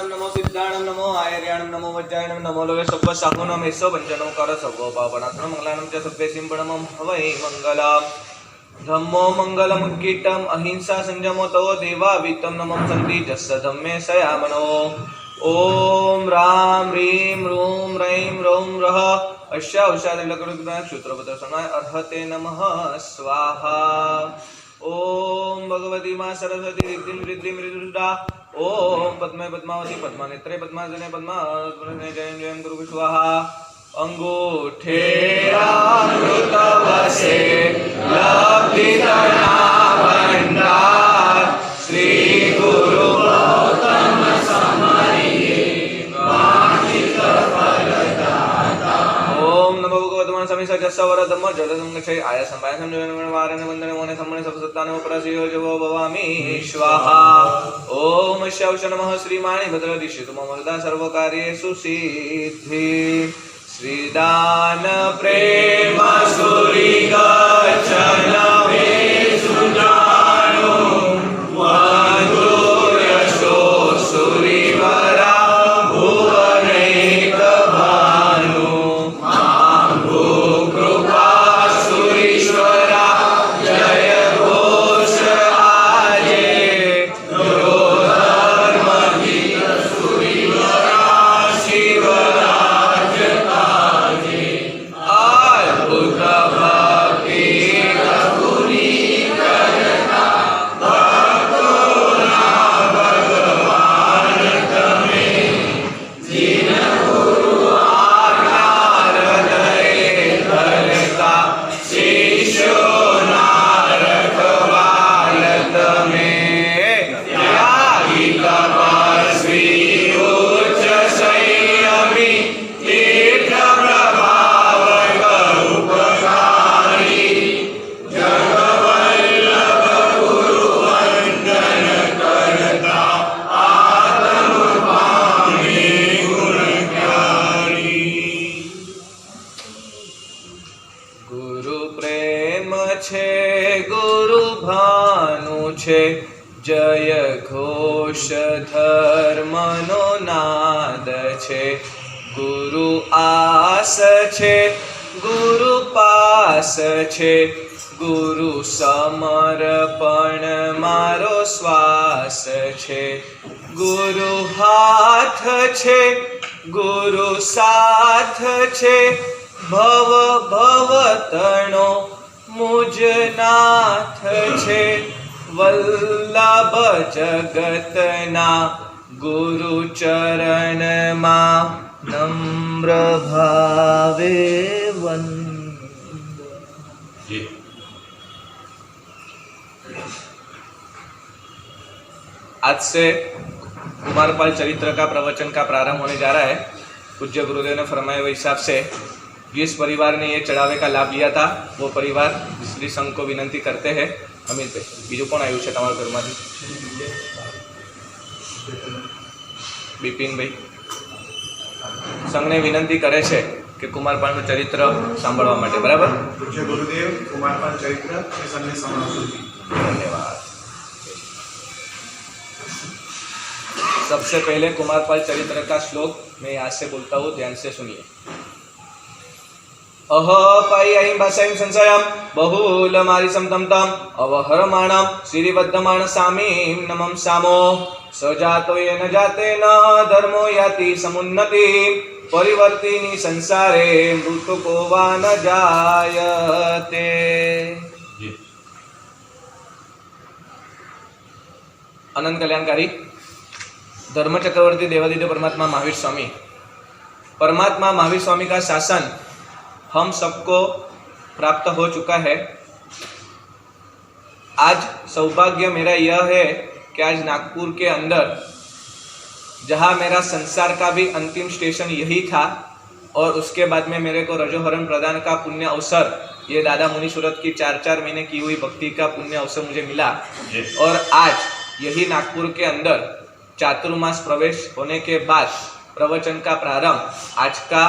सिद्धाणं नमो सिद्धाणं नमो आयर्याणं नमो वज्रायणं नमो लोके सब्ब साहुनं एसो पंचनं कर सब्बो पावनात्मनं मंगलानं च सब्बे सिंपणमं हवै मंगलम् धम्मो मंगलमुत्कीटम् अहिंसा संयमो तवो देवावितं नमं सन्ति जस्स धम्मे सयामनो ओम राम ह्रीं रूं रैं रौं रः अश्या उषादिलकरुग्नाय क्षुत्रपत्रसनाय अर्हते नमः स्वाहा ओम भगवती मां सरस्वती रिद्धिं रिद्धिं रिद्धिर्दा ओम पद्मे पद्मावती पद्मानेत्रे पद्मासने पद्मासने जयं जयं गुरु स्वाहा अंगूठे अमृतवसे लब्धिधना भंडार श्री गुरु गौतम समरिये वांछित फलदाता ओम नमो भगवते स्वामी सजस्वर धम्म जलधम गच्छे आया संभाय संजोन वारन वंदने मोने सम्मने सबसत्तानो प्रसियो जवो भवामि स्वाहा ओम शौष नमः श्रीमाणि भद्रदिशि तुममलदा सर्वकार्येषु सिद्धि श्रीदान प्रेम सुरी गच्छन वेसुजानो वधु यशो सुरीवरा भुवनैक भानु मां कृपा सुरीश्वरा जय घोष आजे जो धर्म गीत सुरीवरा शिवराज काजे अद्भुत भक्ति रघुनी करता भक्तों भगवान तमें जिन गुरु आज्ञा हृदय धरता शिष्यो नारकवाल तमें त्यागी तपस्वी उच्च संयमी तीर्थ प्रभावक उपकारी जगवल्लभ गुरु वंदन करता आत्म पामे गुणकारी गुरु प्रेम छे गुरु भानु छे जय घोष धर्मनो नाद छे गुरु आस छे गुरु पास छे गुरु समर्पण मारो श्वास छे गुरु हाथ छे गुरु साथ छे भव भव तणो मुझ नाथ छे वल्लभ जगतना गुरु चरण मा नम्र भावे वंदे। आज से कुमारपाल चरित्र का प्रवचन का प्रारंभ होने जा रहा है। पूज्य गुरुदेव ने फरमाए हुए हिसाब से जिस परिवार ने ये चढ़ावे का लाभ लिया था वो परिवार श्री संघ को विनंती करते हैं। अमित भाई बीजू कौन आयु है तमारा घर में? बिपिन भाई संघ ने विनंती करे छे कि कुमारपाल चरित्र सांभळवा माटे। बराबर पूज्य गुरुदेव कुमारपाल चरित्र संघने समाप्त। धन्यवाद। सबसे पहले कुमारपाल चरित्र का श्लोक मैं आज से बोलता हूँ, ध्यान से सुनिए। अह पाई ऐं भाषां संशयं बहुल मारिसं तं तं अवहरमाणं श्रीबद्धमाण सामीं नमं सामो सजातो येन जातेन धर्मो याति समुन्नति परिवर्तिनी संसारे मृतको वा न जायते। अनंत कल्याणकारी धर्म चक्रवर्ती देवादिदेव परमात्मा महावीर स्वामी, परमात्मा महावीर स्वामी का शासन हम सबको प्राप्त हो चुका है। आज सौभाग्य मेरा यह है कि आज नागपुर के अंदर, जहाँ मेरा संसार का भी अंतिम स्टेशन यही था और उसके बाद में मेरे को रजोहरण प्रदान का पुण्य अवसर, ये दादा मुनि सूरत की 4-4 महीने की हुई भक्ति का पुण्य अवसर मुझे मिला। और आज यही नागपुर के अंदर चातुर्मास प्रवेश होने के बाद प्रवचन का प्रारंभ आज का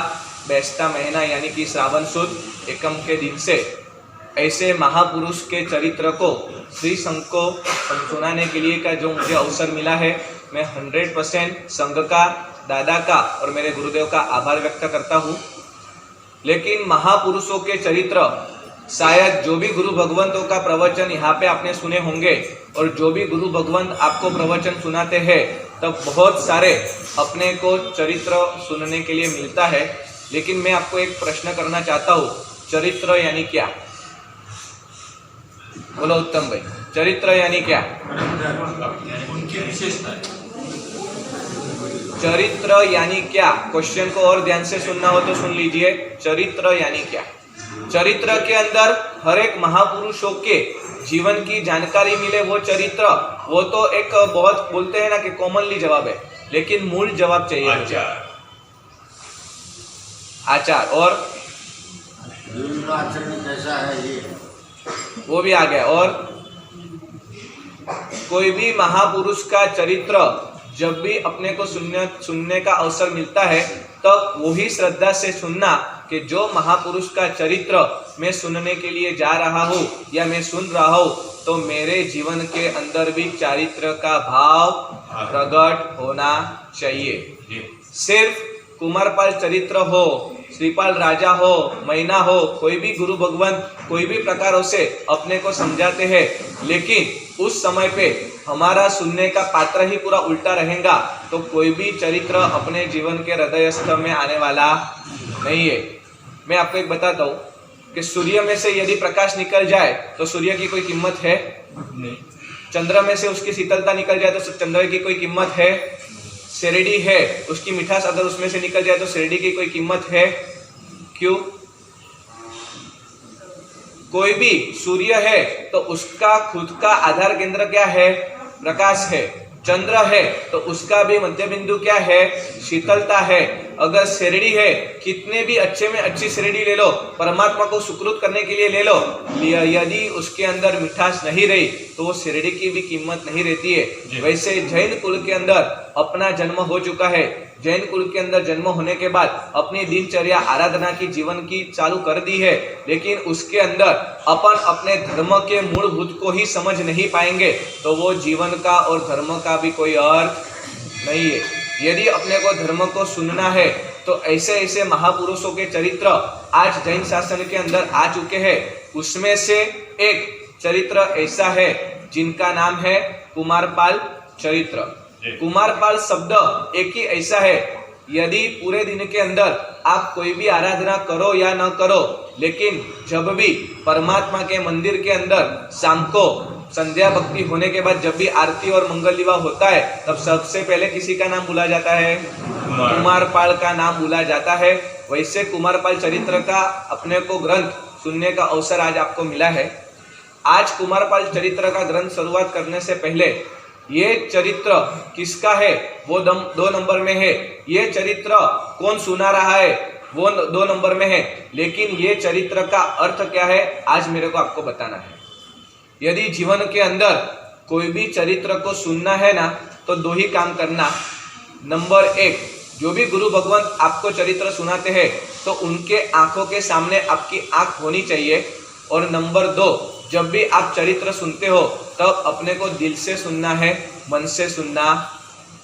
बेस्ता महीना यानी कि श्रावण सुद एकम के दिन से ऐसे महापुरुष के चरित्र को श्री संघ को सुनाने के लिए का जो मुझे अवसर मिला है, मैं 100% संघ का, दादा का और मेरे गुरुदेव का आभार व्यक्त करता हूँ। लेकिन महापुरुषों के चरित्र, शायद जो भी गुरु भगवंतों का प्रवचन यहाँ पे आपने सुने होंगे और जो भी गुरु भगवंत आपको प्रवचन सुनाते हैं, तब बहुत सारे अपने को चरित्र सुनने के लिए मिलता है। लेकिन मैं आपको एक प्रश्न करना चाहता हूँ, चरित्र यानी क्या? बोलो उत्तम भाई, चरित्र यानी क्या? उनकी विशेषता। चरित्र यानी क्या? क्वेश्चन को और ध्यान से सुनना हो तो सुन लीजिए। चरित्र यानी क्या? चरित्र के अंदर हर एक महापुरुषों के जीवन की जानकारी मिले, वो चरित्र। वो तो एक बहुत बोलते हैं ना कि कॉमनली जवाब है, लेकिन मूल जवाब चाहिए मुझे। आचार और आचरण कैसा है ये, वो भी आ गया। और कोई भी महापुरुष का चरित्र जब भी अपने को सुनने का अवसर मिलता है, तब वही श्रद्धा से सुनना कि जो महापुरुष का चरित्र मैं सुनने के लिए जा रहा हूँ या मैं सुन रहा हूँ, तो मेरे जीवन के अंदर भी चारित्र का भाव प्रकट होना चाहिए। सिर्फ कुमारपाल चरित्र हो, श्रीपाल राजा हो, मैना हो, कोई भी गुरु भगवंत कोई भी प्रकारों से अपने को समझाते हैं, लेकिन उस समय पे हमारा सुनने का पात्र ही पूरा उल्टा रहेगा, तो कोई भी चरित्र अपने जीवन के हृदयस्थ में आने वाला नहीं है। मैं आपको एक बताता हूँ कि सूर्य में से यदि प्रकाश निकल जाए तो सूर्य की कोई कीमत है नहीं। चंद्र में से उसकी शीतलता निकल जाए तो चंद्र की कोई कीमत है? शेरडी है, उसकी मिठास अगर उसमें से निकल जाए तो शेरडी की कोई कीमत है? क्यों? कोई भी सूर्य है तो उसका खुद का आधार केंद्र क्या है? प्रकाश है। चंद्र है तो उसका भी मध्य बिंदु क्या है? शीतलता है। अगर शेरडी है, कितने भी अच्छे में अच्छी शेरडी ले लो, परमात्मा को सुकृत करने के लिए ले लो, यदि उसके अंदर मिठास नहीं रही तो वो शेरडी की भी कीमत नहीं रहती है। वैसे जैन कुल के अंदर अपना जन्म हो चुका है, जैन कुल के अंदर जन्म होने के बाद अपनी दिनचर्या आराधना की जीवन की चालू कर दी है, लेकिन उसके अंदर अपन अपने धर्म के मूलभूत को ही समझ नहीं पाएंगे तो वो जीवन का और धर्म का भी कोई अर्थ नहीं है। यदि अपने को धर्म को सुनना है तो ऐसे ऐसे महापुरुषों के चरित्र आज जैन शासन के अंदर आ चुके हैं। उसमें से एक चरित्र ऐसा है जिनका नाम है कुमारपाल चरित्र। कुमारपाल शब्द एक ही ऐसा है, यदि पूरे दिन के अंदर आप कोई भी आराधना करो या न करो, लेकिन जब भी परमात्मा के मंदिर के अंदर शाम को संध्या भक्ति होने के बाद जब भी आरती और मंगल विवाह होता है, तब सबसे पहले किसी का नाम बुला जाता है? कुमारपाल का नाम बुला जाता है। वैसे कुमारपाल चरित्र का अपने को ग्रंथ सुनने का अवसर आज आपको मिला है। आज कुमारपाल चरित्र का ग्रंथ शुरुआत करने से पहले ये चरित्र किसका है वो 2 नंबर में है, ये चरित्र कौन सुना रहा है वो 2 नंबर में है, लेकिन ये चरित्र का अर्थ क्या है आज मेरे को आपको बताना है। यदि जीवन के अंदर कोई भी चरित्र को सुनना है ना, तो 2 ही काम करना। नंबर 1, जो भी गुरु भगवंत आपको चरित्र सुनाते हैं तो उनके आंखों के सामने आपकी आंख होनी चाहिए। और नंबर 2, जब भी आप चरित्र सुनते हो तब अपने को दिल से सुनना है, मन से सुनना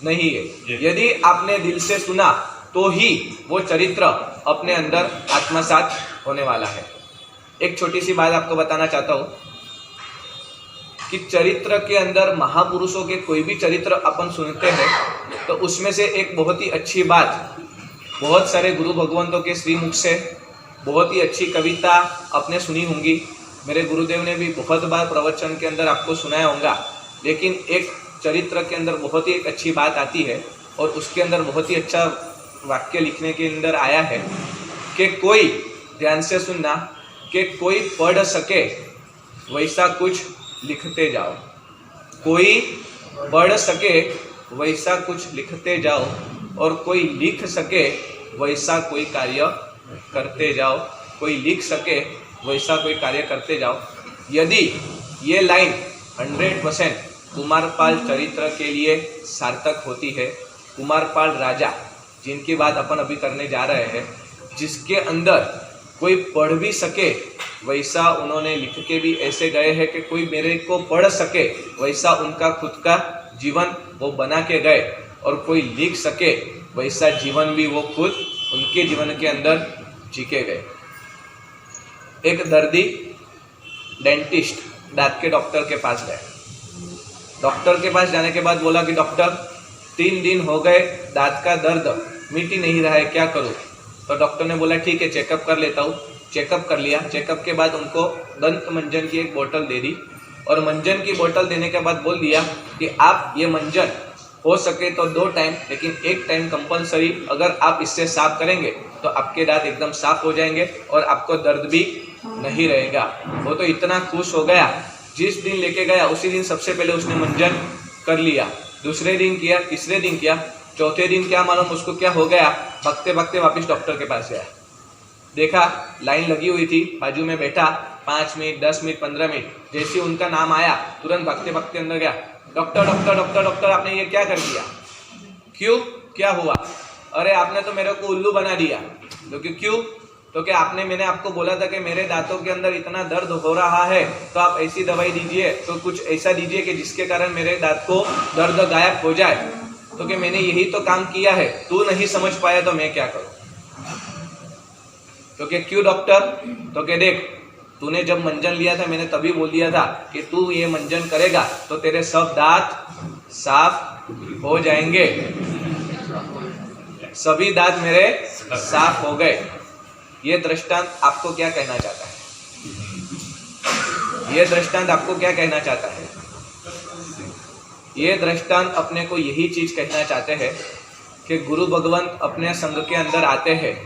नहीं है। यदि आपने दिल से सुना तो ही वो चरित्र अपने अंदर आत्मसात होने वाला है। एक छोटी सी बात आपको बताना चाहता हूँ कि चरित्र के अंदर महापुरुषों के कोई भी चरित्र अपन सुनते हैं तो उसमें से एक बहुत ही अच्छी बात, बहुत सारे गुरु भगवंतों के श्रीमुख से बहुत ही अच्छी कविता आपने सुनी होंगी। मेरे गुरुदेव ने भी बहुत बार प्रवचन के अंदर आपको सुनाया होगा, लेकिन एक चरित्र के अंदर बहुत ही एक अच्छी बात आती है और उसके अंदर बहुत ही अच्छा वाक्य लिखने के अंदर आया है कि कोई, ध्यान से सुनना, कि कोई पढ़ सके वैसा कुछ लिखते जाओ। कोई पढ़ सके वैसा कुछ लिखते जाओ और कोई लिख सके वैसा कोई कार्य करते जाओ। कोई लिख सके वैसा कोई कार्य करते जाओ। यदि ये लाइन 100% कुमारपाल चरित्र के लिए सार्थक होती है, कुमारपाल राजा जिनकी बात अपन अभी करने जा रहे हैं, जिसके अंदर कोई पढ़ भी सके वैसा उन्होंने लिख के भी ऐसे गए हैं कि कोई मेरे को पढ़ सके वैसा उनका खुद का जीवन वो बना के गए और कोई लिख सके वैसा जीवन भी वो खुद उनके जीवन के अंदर जी के गए। एक दर्दी डेंटिस्ट दांत के डॉक्टर के पास गए। डॉक्टर के पास जाने के बाद बोला कि डॉक्टर 3 दिन हो गए दांत का दर्द मिट ही नहीं रहा है, क्या करूं? तो डॉक्टर ने बोला ठीक है चेकअप कर लेता हूँ। चेकअप कर लिया। चेकअप के बाद उनको दंत मंजन की एक बोतल दे दी और मंजन की बोतल देने के बाद बोल दिया कि आप ये मंजन हो सके तो 2 टाइम, लेकिन 1 टाइम कंपलसरी अगर आप इससे साफ करेंगे तो आपके दांत एकदम साफ हो जाएंगे और आपको दर्द भी नहीं रहेगा। वो तो इतना खुश हो गया, जिस दिन लेके गया उसी दिन सबसे पहले उसने मंजन कर लिया। दूसरे दिन किया, तीसरे दिन किया, चौथे दिन क्या मालूम उसको क्या हो गया, भागते भागते वापस डॉक्टर के पास गया। देखा लाइन लगी हुई थी, बाजू में बैठा, 5 मिनट 10 मिनट 15 मिनट, जैसे उनका नाम आया तुरंत भागते भागते अंदर गया। डॉक्टर डॉक्टर डॉक्टर डॉक्टर आपने ये क्या कर दिया? क्यों, क्या हुआ? अरे आपने तो मेरे को उल्लू बना दिया। क्यों? तो क्या मैंने आपको बोला था कि मेरे दांतों के अंदर इतना दर्द हो रहा है तो आप ऐसी दवाई दीजिए, तो कुछ ऐसा दीजिए कि जिसके कारण मेरे दांत को दर्द गायब हो जाए। तो कि मैंने यही तो काम किया है, तू नहीं समझ पाया तो मैं क्या करूं? तो कि क्यों डॉक्टर? तो कि देख तूने जब मंजन लिया था मैंने तभी बोल दिया था कि तू ये मंजन करेगा तो तेरे सब दांत साफ हो जाएंगे। सभी दांत मेरे साफ हो गए। ये दृष्टांत आपको क्या कहना चाहता है? ये दृष्टांत आपको क्या कहना चाहता है? ये दृष्टांत अपने को यही चीज कहना चाहते हैं कि गुरु भगवंत अपने संघ के अंदर आते हैं।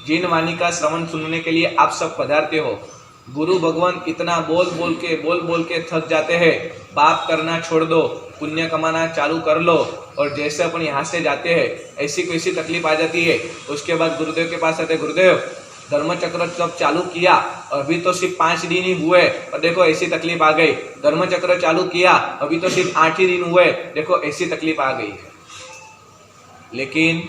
जिन वाणी का श्रवण सुनने के लिए आप सब पधारते हो, गुरु भगवंत इतना बोल बोल के थक जाते हैं। पाप करना छोड़ दो, पुण्य कमाना चालू कर लो, और जैसे अपन यहाँ से जाते हैं ऐसी कोई तकलीफ आ जाती है, उसके बाद गुरुदेव के पास आते, गुरुदेव धर्मचक्र जब चालू किया अभी तो सिर्फ 5 दिन ही हुए और देखो ऐसी तकलीफ आ गई। धर्मचक्र चालू किया अभी तो सिर्फ 8 ही दिन हुए, देखो ऐसी तकलीफ आ गई है। लेकिन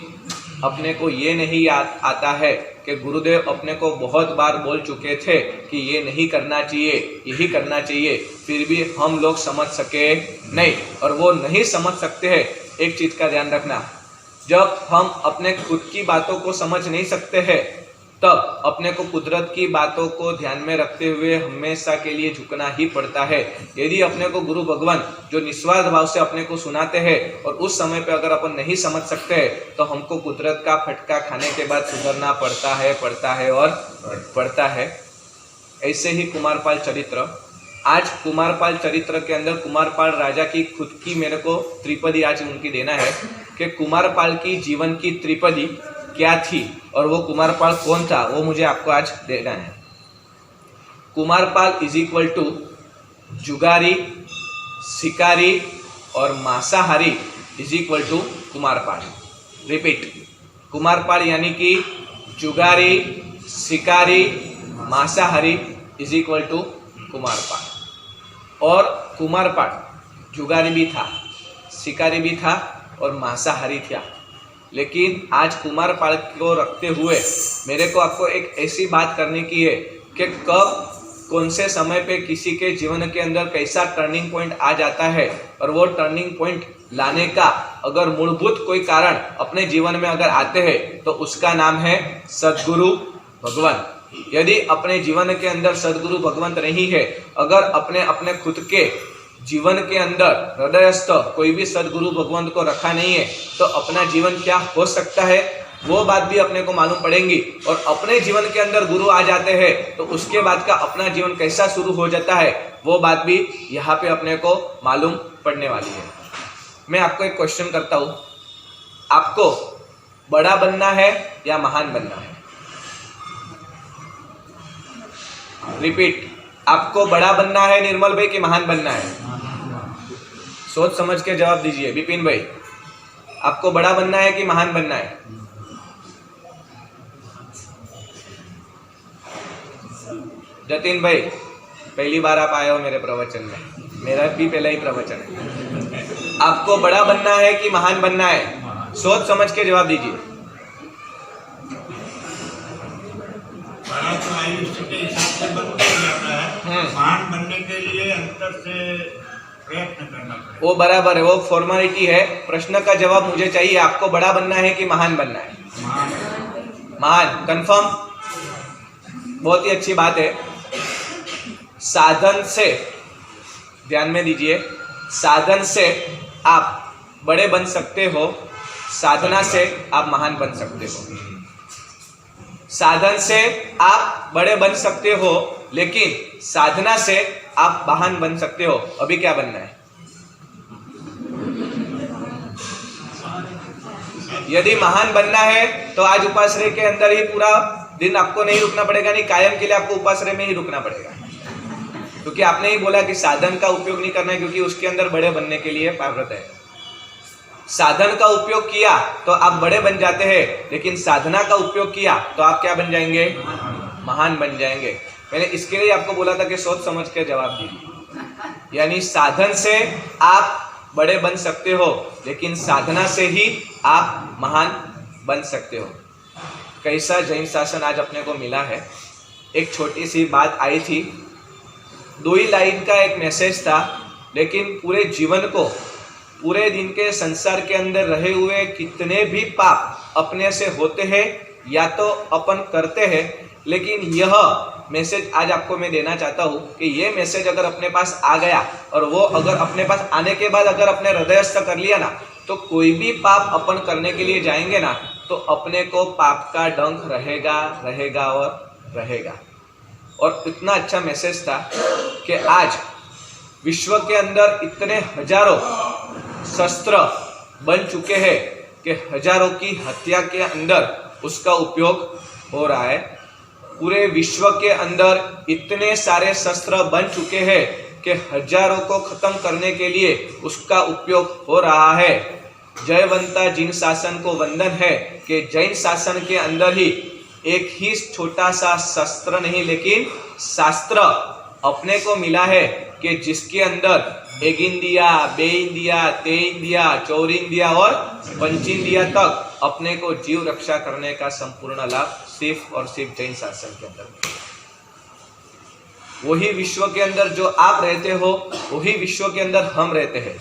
अपने को ये नहीं आता है कि गुरुदेव अपने को बहुत बार बोल चुके थे कि ये नहीं करना चाहिए, यही करना चाहिए, फिर भी हम लोग समझ सके नहीं। और वो नहीं समझ सकते हैं, एक चीज का ध्यान रखना, जब हम अपने खुद की बातों को समझ नहीं सकते हैं तब अपने को कुदरत की बातों को ध्यान में रखते हुए हमेशा के लिए झुकना ही पड़ता है। यदि अपने को गुरु भगवान जो निस्वार्थ भाव से अपने को सुनाते हैं और उस समय पे अगर अपन नहीं समझ सकते हैं तो हमको कुदरत का फटका खाने के बाद सुधरना पड़ता है। ऐसे ही कुमारपाल चरित्र, आज कुमारपाल चरित्र के अंदर कुमारपाल राजा की खुद की मेरे को त्रिपदी आज उनकी देना है कि कुमारपाल की जीवन की त्रिपदी क्या थी और वो कुमारपाल कौन था, वो मुझे आपको आज देना है। कुमारपाल इज इक्वल टू जुगारी, शिकारी और मांसाहारी is equal to Kumarpal. Repeat, Kumarpal यानी कि जुगारी, शिकारी, मांसाहारी इज इक्वल टू कुमारपाल। और कुमारपाल जुगारी भी था, शिकारी भी था और मांसाहारी था। लेकिन आज कुमारपाल को रखते हुए मेरे को आपको एक ऐसी बात करने की है कि कब कौन से समय पे किसी के जीवन के अंदर कैसा टर्निंग पॉइंट आ जाता है, और वो टर्निंग पॉइंट लाने का अगर मूलभूत कोई कारण अपने जीवन में अगर आते हैं तो उसका नाम है सद्गुरु भगवंत। यदि अपने जीवन के अंदर सद्गुरु भगवंत नहीं है, अगर अपने खुद के जीवन के अंदर हृदयस्थ कोई भी सद्गुरु भगवंत को रखा नहीं है तो अपना जीवन क्या हो सकता है वो बात भी अपने को मालूम पड़ेगी। और अपने जीवन के अंदर गुरु आ जाते हैं तो उसके बाद का अपना जीवन कैसा शुरू हो जाता है वो बात भी यहाँ पे अपने को मालूम पड़ने वाली है। मैं आपको एक क्वेश्चन करता हूँ, आपको बड़ा बनना है या महान बनना है? रिपीट, आपको बड़ा बनना है निर्मल भाई कि महान बनना है? सोच समझ के जवाब दीजिए। विपिन भाई, आपको बड़ा बनना है कि महान बनना है? जतिन भाई, पहली बार आप आए हो मेरे प्रवचन में, मेरा भी पहला ही प्रवचन है। आपको बड़ा बनना है कि महान बनना है? सोच समझ के जवाब दीजिए। बड़ा तो आयुष्य के हिसाब से बनता जाता है, महान बनने के लिए अंतर से प्रयत्न करना पड़ेगा। वो बराबर है, वो फॉर्मेलिटी है। प्रश्न का जवाब मुझे चाहिए, आपको बड़ा बनना है कि महान बनना है? महान। कंफर्म? बहुत ही अच्छी बात है। साधन से, ध्यान में दीजिए, साधन से आप बड़े बन सकते हो, साधना से आप महान बन सकते हो। साधन से आप बड़े बन सकते हो, लेकिन साधना से आप महान बन सकते हो। अभी क्या बनना है? यदि महान बनना है तो आज उपाश्रय के अंदर ही पूरा दिन आपको नहीं रुकना पड़ेगा, नहीं कायम के लिए आपको उपाश्रय में ही रुकना पड़ेगा, क्योंकि आपने ही बोला कि साधन का उपयोग नहीं करना है, क्योंकि उसके अंदर बड़े बनने के लिए पात्रत है। साधन का उपयोग किया तो आप बड़े बन जाते हैं, लेकिन साधना का उपयोग किया तो आप क्या बन जाएंगे? महान बन जाएंगे। मैंने इसके लिए आपको बोला था कि सोच समझ के जवाब दीजिए। यानी साधन से आप बड़े बन सकते हो, लेकिन साधना से ही आप महान बन सकते हो। कैसा जैन शासन आज अपने को मिला है। एक छोटी सी बात आई थी, 2 ही लाइन का एक मैसेज था, लेकिन पूरे जीवन को, पूरे दिन के संसार के अंदर रहे हुए कितने भी पाप अपने से होते हैं या तो अपन करते हैं, लेकिन यह मैसेज आज आपको मैं देना चाहता हूँ कि ये मैसेज अगर अपने पास आ गया और वो अगर अपने पास आने के बाद अगर अपने हृदयस्थ कर लिया ना, तो कोई भी पाप अपन करने के लिए जाएंगे ना, तो अपने को पाप का डंक रहेगा रहेगा और रहेगा। और इतना अच्छा मैसेज था कि आज विश्व के अंदर इतने हजारों शस्त्र बन चुके हैं कि हजारों की हत्या के अंदर उसका उपयोग हो रहा है। पूरे विश्व के अंदर इतने सारे शस्त्र बन चुके हैं कि हजारों को खत्म करने के लिए उसका उपयोग हो रहा है। जयवंता जैन शासन को वंदन है कि जैन शासन के अंदर ही एक ही छोटा सा शस्त्र नहीं, लेकिन शास्त्र अपने को मिला है कि जिसके अंदर एक इंदिया, बे इंदिया, ते इंदिया, चौर इंदिया और पंच इंदिया तक अपने को जीव रक्षा करने का संपूर्ण लाभ सिर्फ और सिर्फ जैन शासन के अंदर। वही विश्व के अंदर जो आप रहते हो, वही विश्व के अंदर हम रहते हैं।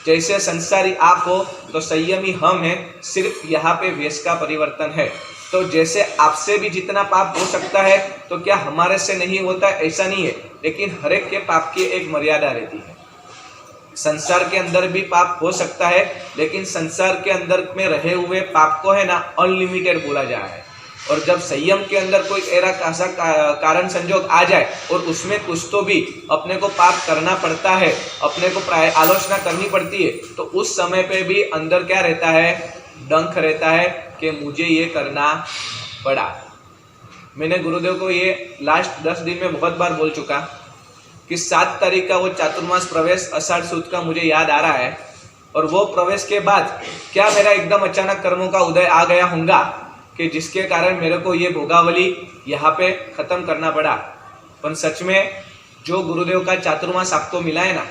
जैसे संसारी आप हो तो संयमी हम हैं, सिर्फ यहाँ पे वेश का परिवर्तन है। तो जैसे आपसे भी जितना पाप हो सकता है, तो क्या हमारे से नहीं होता? ऐसा नहीं है, लेकिन हर एक के पाप की एक मर्यादा रहती है। संसार के अंदर भी पाप हो सकता है, लेकिन संसार के अंदर में रहे हुए पाप को है ना अनलिमिटेड बोला जा रहा है। और जब संयम के अंदर कोई ऐसा कारण संजोग आ जाए और उसमें कुछ तो भी अपने को पाप करना पड़ता है, अपने को आलोचना करनी पड़ती है, तो उस समय पे भी अंदर क्या रहता है? डंक रहता है कि मुझे ये करना पड़ा। मैंने गुरुदेव को ये लास्ट 10 दिन में बहुत बार बोल चुका कि 7 तारीख का वो चातुर्मास प्रवेश आषाढ़ सुद का मुझे याद आ रहा है, और वो प्रवेश के बाद क्या मेरा एकदम अचानक कर्मों का उदय आ गया होगा कि जिसके कारण मेरे को ये भोगावली यहाँ पे खत्म करना पड़ा। पर सच में जो गुरुदेव का चातुर्मास आपको मिला है ना,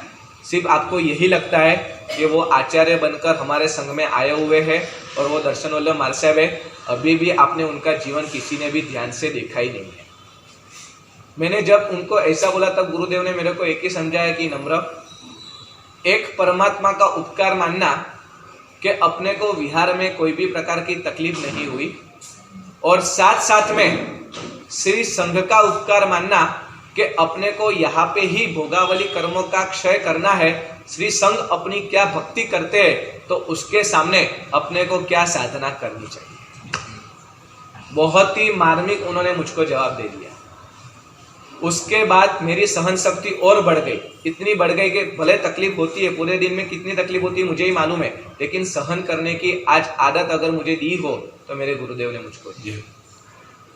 सिर्फ आपको यही लगता है कि वो आचार्य बनकर हमारे संग में आए हुए हैं और वो दर्शन वल्लभ माल साहब है। अभी भी आपने उनका जीवन किसी ने भी ध्यान से देखा ही नहीं है। मैंने जब उनको ऐसा बोला तब गुरुदेव ने मेरे को एक ही समझाया कि नम्र, एक परमात्मा का उपकार मानना कि अपने को विहार में कोई भी प्रकार की तकलीफ नहीं हुई, और साथ साथ में श्री संघ का उपकार मानना कि अपने को यहाँ पे ही भोगावली कर्मों का क्षय करना है। श्री संघ अपनी क्या भक्ति करते हैं, तो उसके सामने अपने को क्या साधना करनी चाहिए। बहुत ही मार्मिक उन्होंने मुझको जवाब दे दिया। उसके बाद मेरी सहन शक्ति और बढ़ गई, इतनी बढ़ गई कि भले तकलीफ होती है, पूरे दिन में कितनी तकलीफ होती है मुझे ही मालूम है, लेकिन सहन करने की आज आदत अगर मुझे दी हो तो मेरे गुरुदेव ने मुझको दी।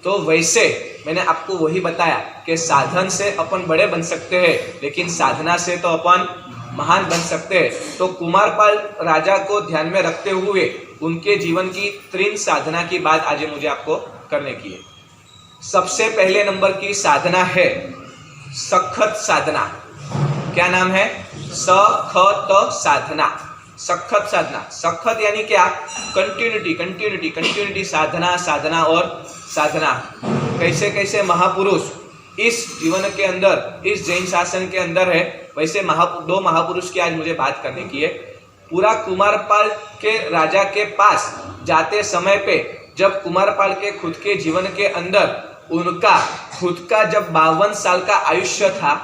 तो वैसे मैंने आपको वही बताया कि साधन से अपन बड़े बन सकते हैं, लेकिन साधना से तो अपन महान बन सकते हैं। तो कुमारपाल राजा को ध्यान में रखते हुए उनके जीवन की 3 साधना की बात आज मुझे आपको करने की है। सबसे पहले नंबर की साधना है सखत साधना। क्या नाम है? सखत साधना। सखत साधना, सखत यानी क्या? कंटिन्यूटी, कंटिन्यूटी, कंटिन्यूटी, साधना, साधना और साधना। कैसे कैसे महापुरुष इस जीवन के अंदर, इस जैन शासन के अंदर है, वैसे दो महापुरुष की आज मुझे बात करने की है। पूरा कुमारपाल के राजा के पास जाते समय पे जब कुमारपाल के खुद के जीवन के अंदर उनका खुद का जब 52 साल का आयुष्य था,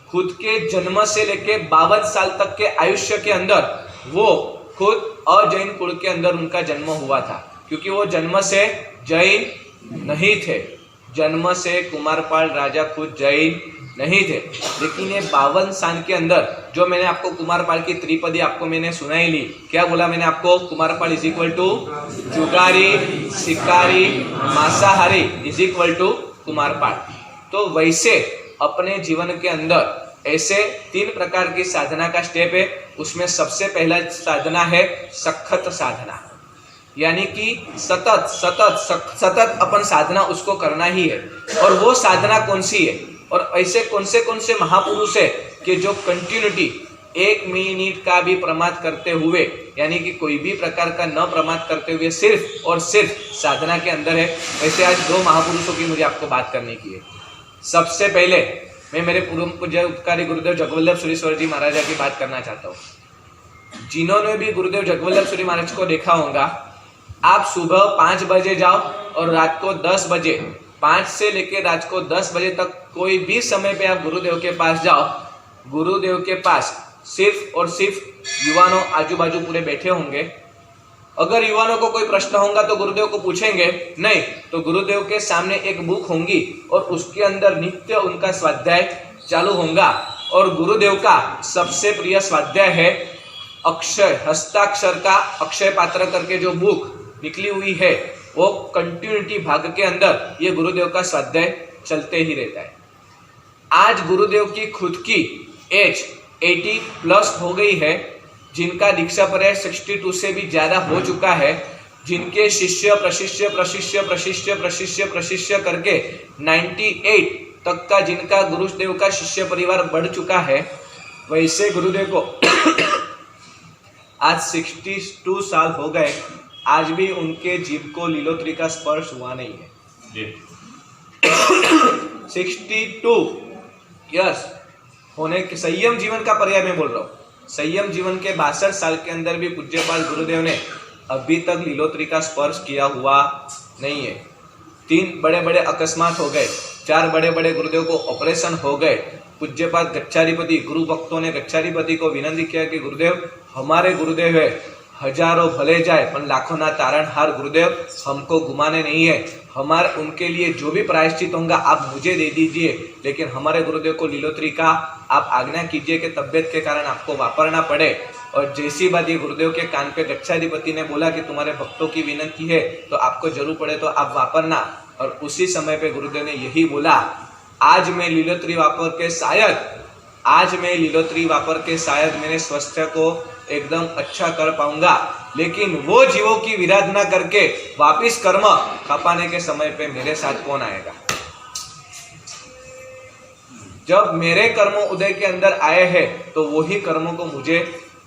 खुद के जन्म से लेके 52 साल तक के आयुष्य के अंदर वो खुद अजैन कुल के अंदर उनका जन्म हुआ था, क्योंकि वो जन्म से जैन नहीं थे। जन्म से कुमारपाल राजा खुद जैन नहीं थे, लेकिन ये 52 साल के अंदर जो मैंने आपको कुमारपाल की त्रिपदी आपको मैंने सुनाई ली, क्या बोला मैंने आपको? कुमारपाल इज इक्वल टू जुगारी, शिकारी, मांसाहारी इज इक्वल टू कुमारपाल। तो वैसे अपने जीवन के अंदर ऐसे 3 प्रकार की साधना का स्टेप है। उसमें सबसे पहला साधना है सखत साधना, यानी कि सतत अपन साधना उसको करना ही है। और वो साधना कौन सी है, और ऐसे कौन से महापुरुष है कि जो कंटिन्यूटी 1 मिनट का भी प्रमाद करते हुए, यानी कि कोई भी प्रकार का न प्रमाद करते हुए सिर्फ और सिर्फ साधना के अंदर है। वैसे आज 2 महापुरुषों की मुझे आपको बात करने की है। सबसे पहले मैं मेरे पूर्व पूज्य उपकारी गुरुदेव जगवल्लभ सुरीश्वर जी महाराजा की बात करना चाहता हूँ। जिन्होंने भी गुरुदेव जगवल्लभ सुरी महाराज को देखा होगा, आप सुबह 5 बजे जाओ और रात को 10 बजे, 5 से लेकर रात को 10 बजे तक कोई भी समय पे आप गुरुदेव के पास जाओ, गुरुदेव के पास सिर्फ और सिर्फ युवानों आजू बाजू पूरे बैठे होंगे। अगर युवानों को कोई प्रश्न होगा तो गुरुदेव को पूछेंगे, नहीं तो गुरुदेव के सामने एक बुक होंगी और उसके अंदर नित्य उनका स्वाध्याय चालू होगा। और गुरुदेव का सबसे प्रिय स्वाध्याय है अक्षय, हस्ताक्षर का अक्षय पात्र करके जो बुक निकली हुई है, वो कंटिन्यूटी भाग के अंदर ये गुरुदेव का स्वाध्याय चलते ही रहता है। आज गुरुदेव की खुद की एज 80+ हो गई है, जिनका दीक्षा पर 62 से भी ज्यादा हो चुका है, जिनके शिष्य प्रशिष्य प्रशिष्य प्रशिष्य प्रशिष्य प्रशिष्य करके 98 तक का जिनका गुरुदेव का शिष्य परिवार बढ़ चुका है, वैसे गुरुदेव को आज 62 साल हो गए, आज भी उनके जीभ को लीलोत्री का स्पर्श हुआ नहीं है। 62 यस होने के संयम जीवन का पर्याय मैं बोल रहा हूँ। संयम जीवन के 62 साल के अंदर भी पूज्यपाल गुरुदेव ने अभी तक लीलोत्री का स्पर्श किया हुआ नहीं है। 3 बड़े बड़े अकस्मात हो गए, 4 बड़े बड़े गुरुदेव को ऑपरेशन हो गए। पूज्यपाल गच्छाधिपति गुरु भक्तों ने गच्छाधिपति को विनंती किया कि गुरुदेव हमारे गुरुदेव है, हजारों भले जाए पर लाखों ना तारणहार गुरुदेव, हमको घुमाने नहीं है। हमारे उनके लिए जो भी प्रायश्चित होगा आप मुझे दे दीजिए, लेकिन हमारे गुरुदेव को लीलोत्री का आप आज्ञा कीजिए कि तबियत के कारण आपको वापरना पड़े। और जैसी बात ये गुरुदेव के कान पे गच्छाधिपति ने बोला कि तुम्हारे भक्तों की विनती है तो आपको जरूर पड़े तो आप वापरना, और उसी समय पे गुरुदेव ने यही बोला, आज मैं लीलोत्री वापर के शायद मेरे स्वास्थ्य को एकदम अच्छा कर पाऊंगा, लेकिन वो जीवों की विराधना करके वापिस कर्म खपाने के समय पे मेरे साथ कौन आएगा? जब मेरे कर्म उदय के अंदर आए हैं तो वही कर्मों को मुझे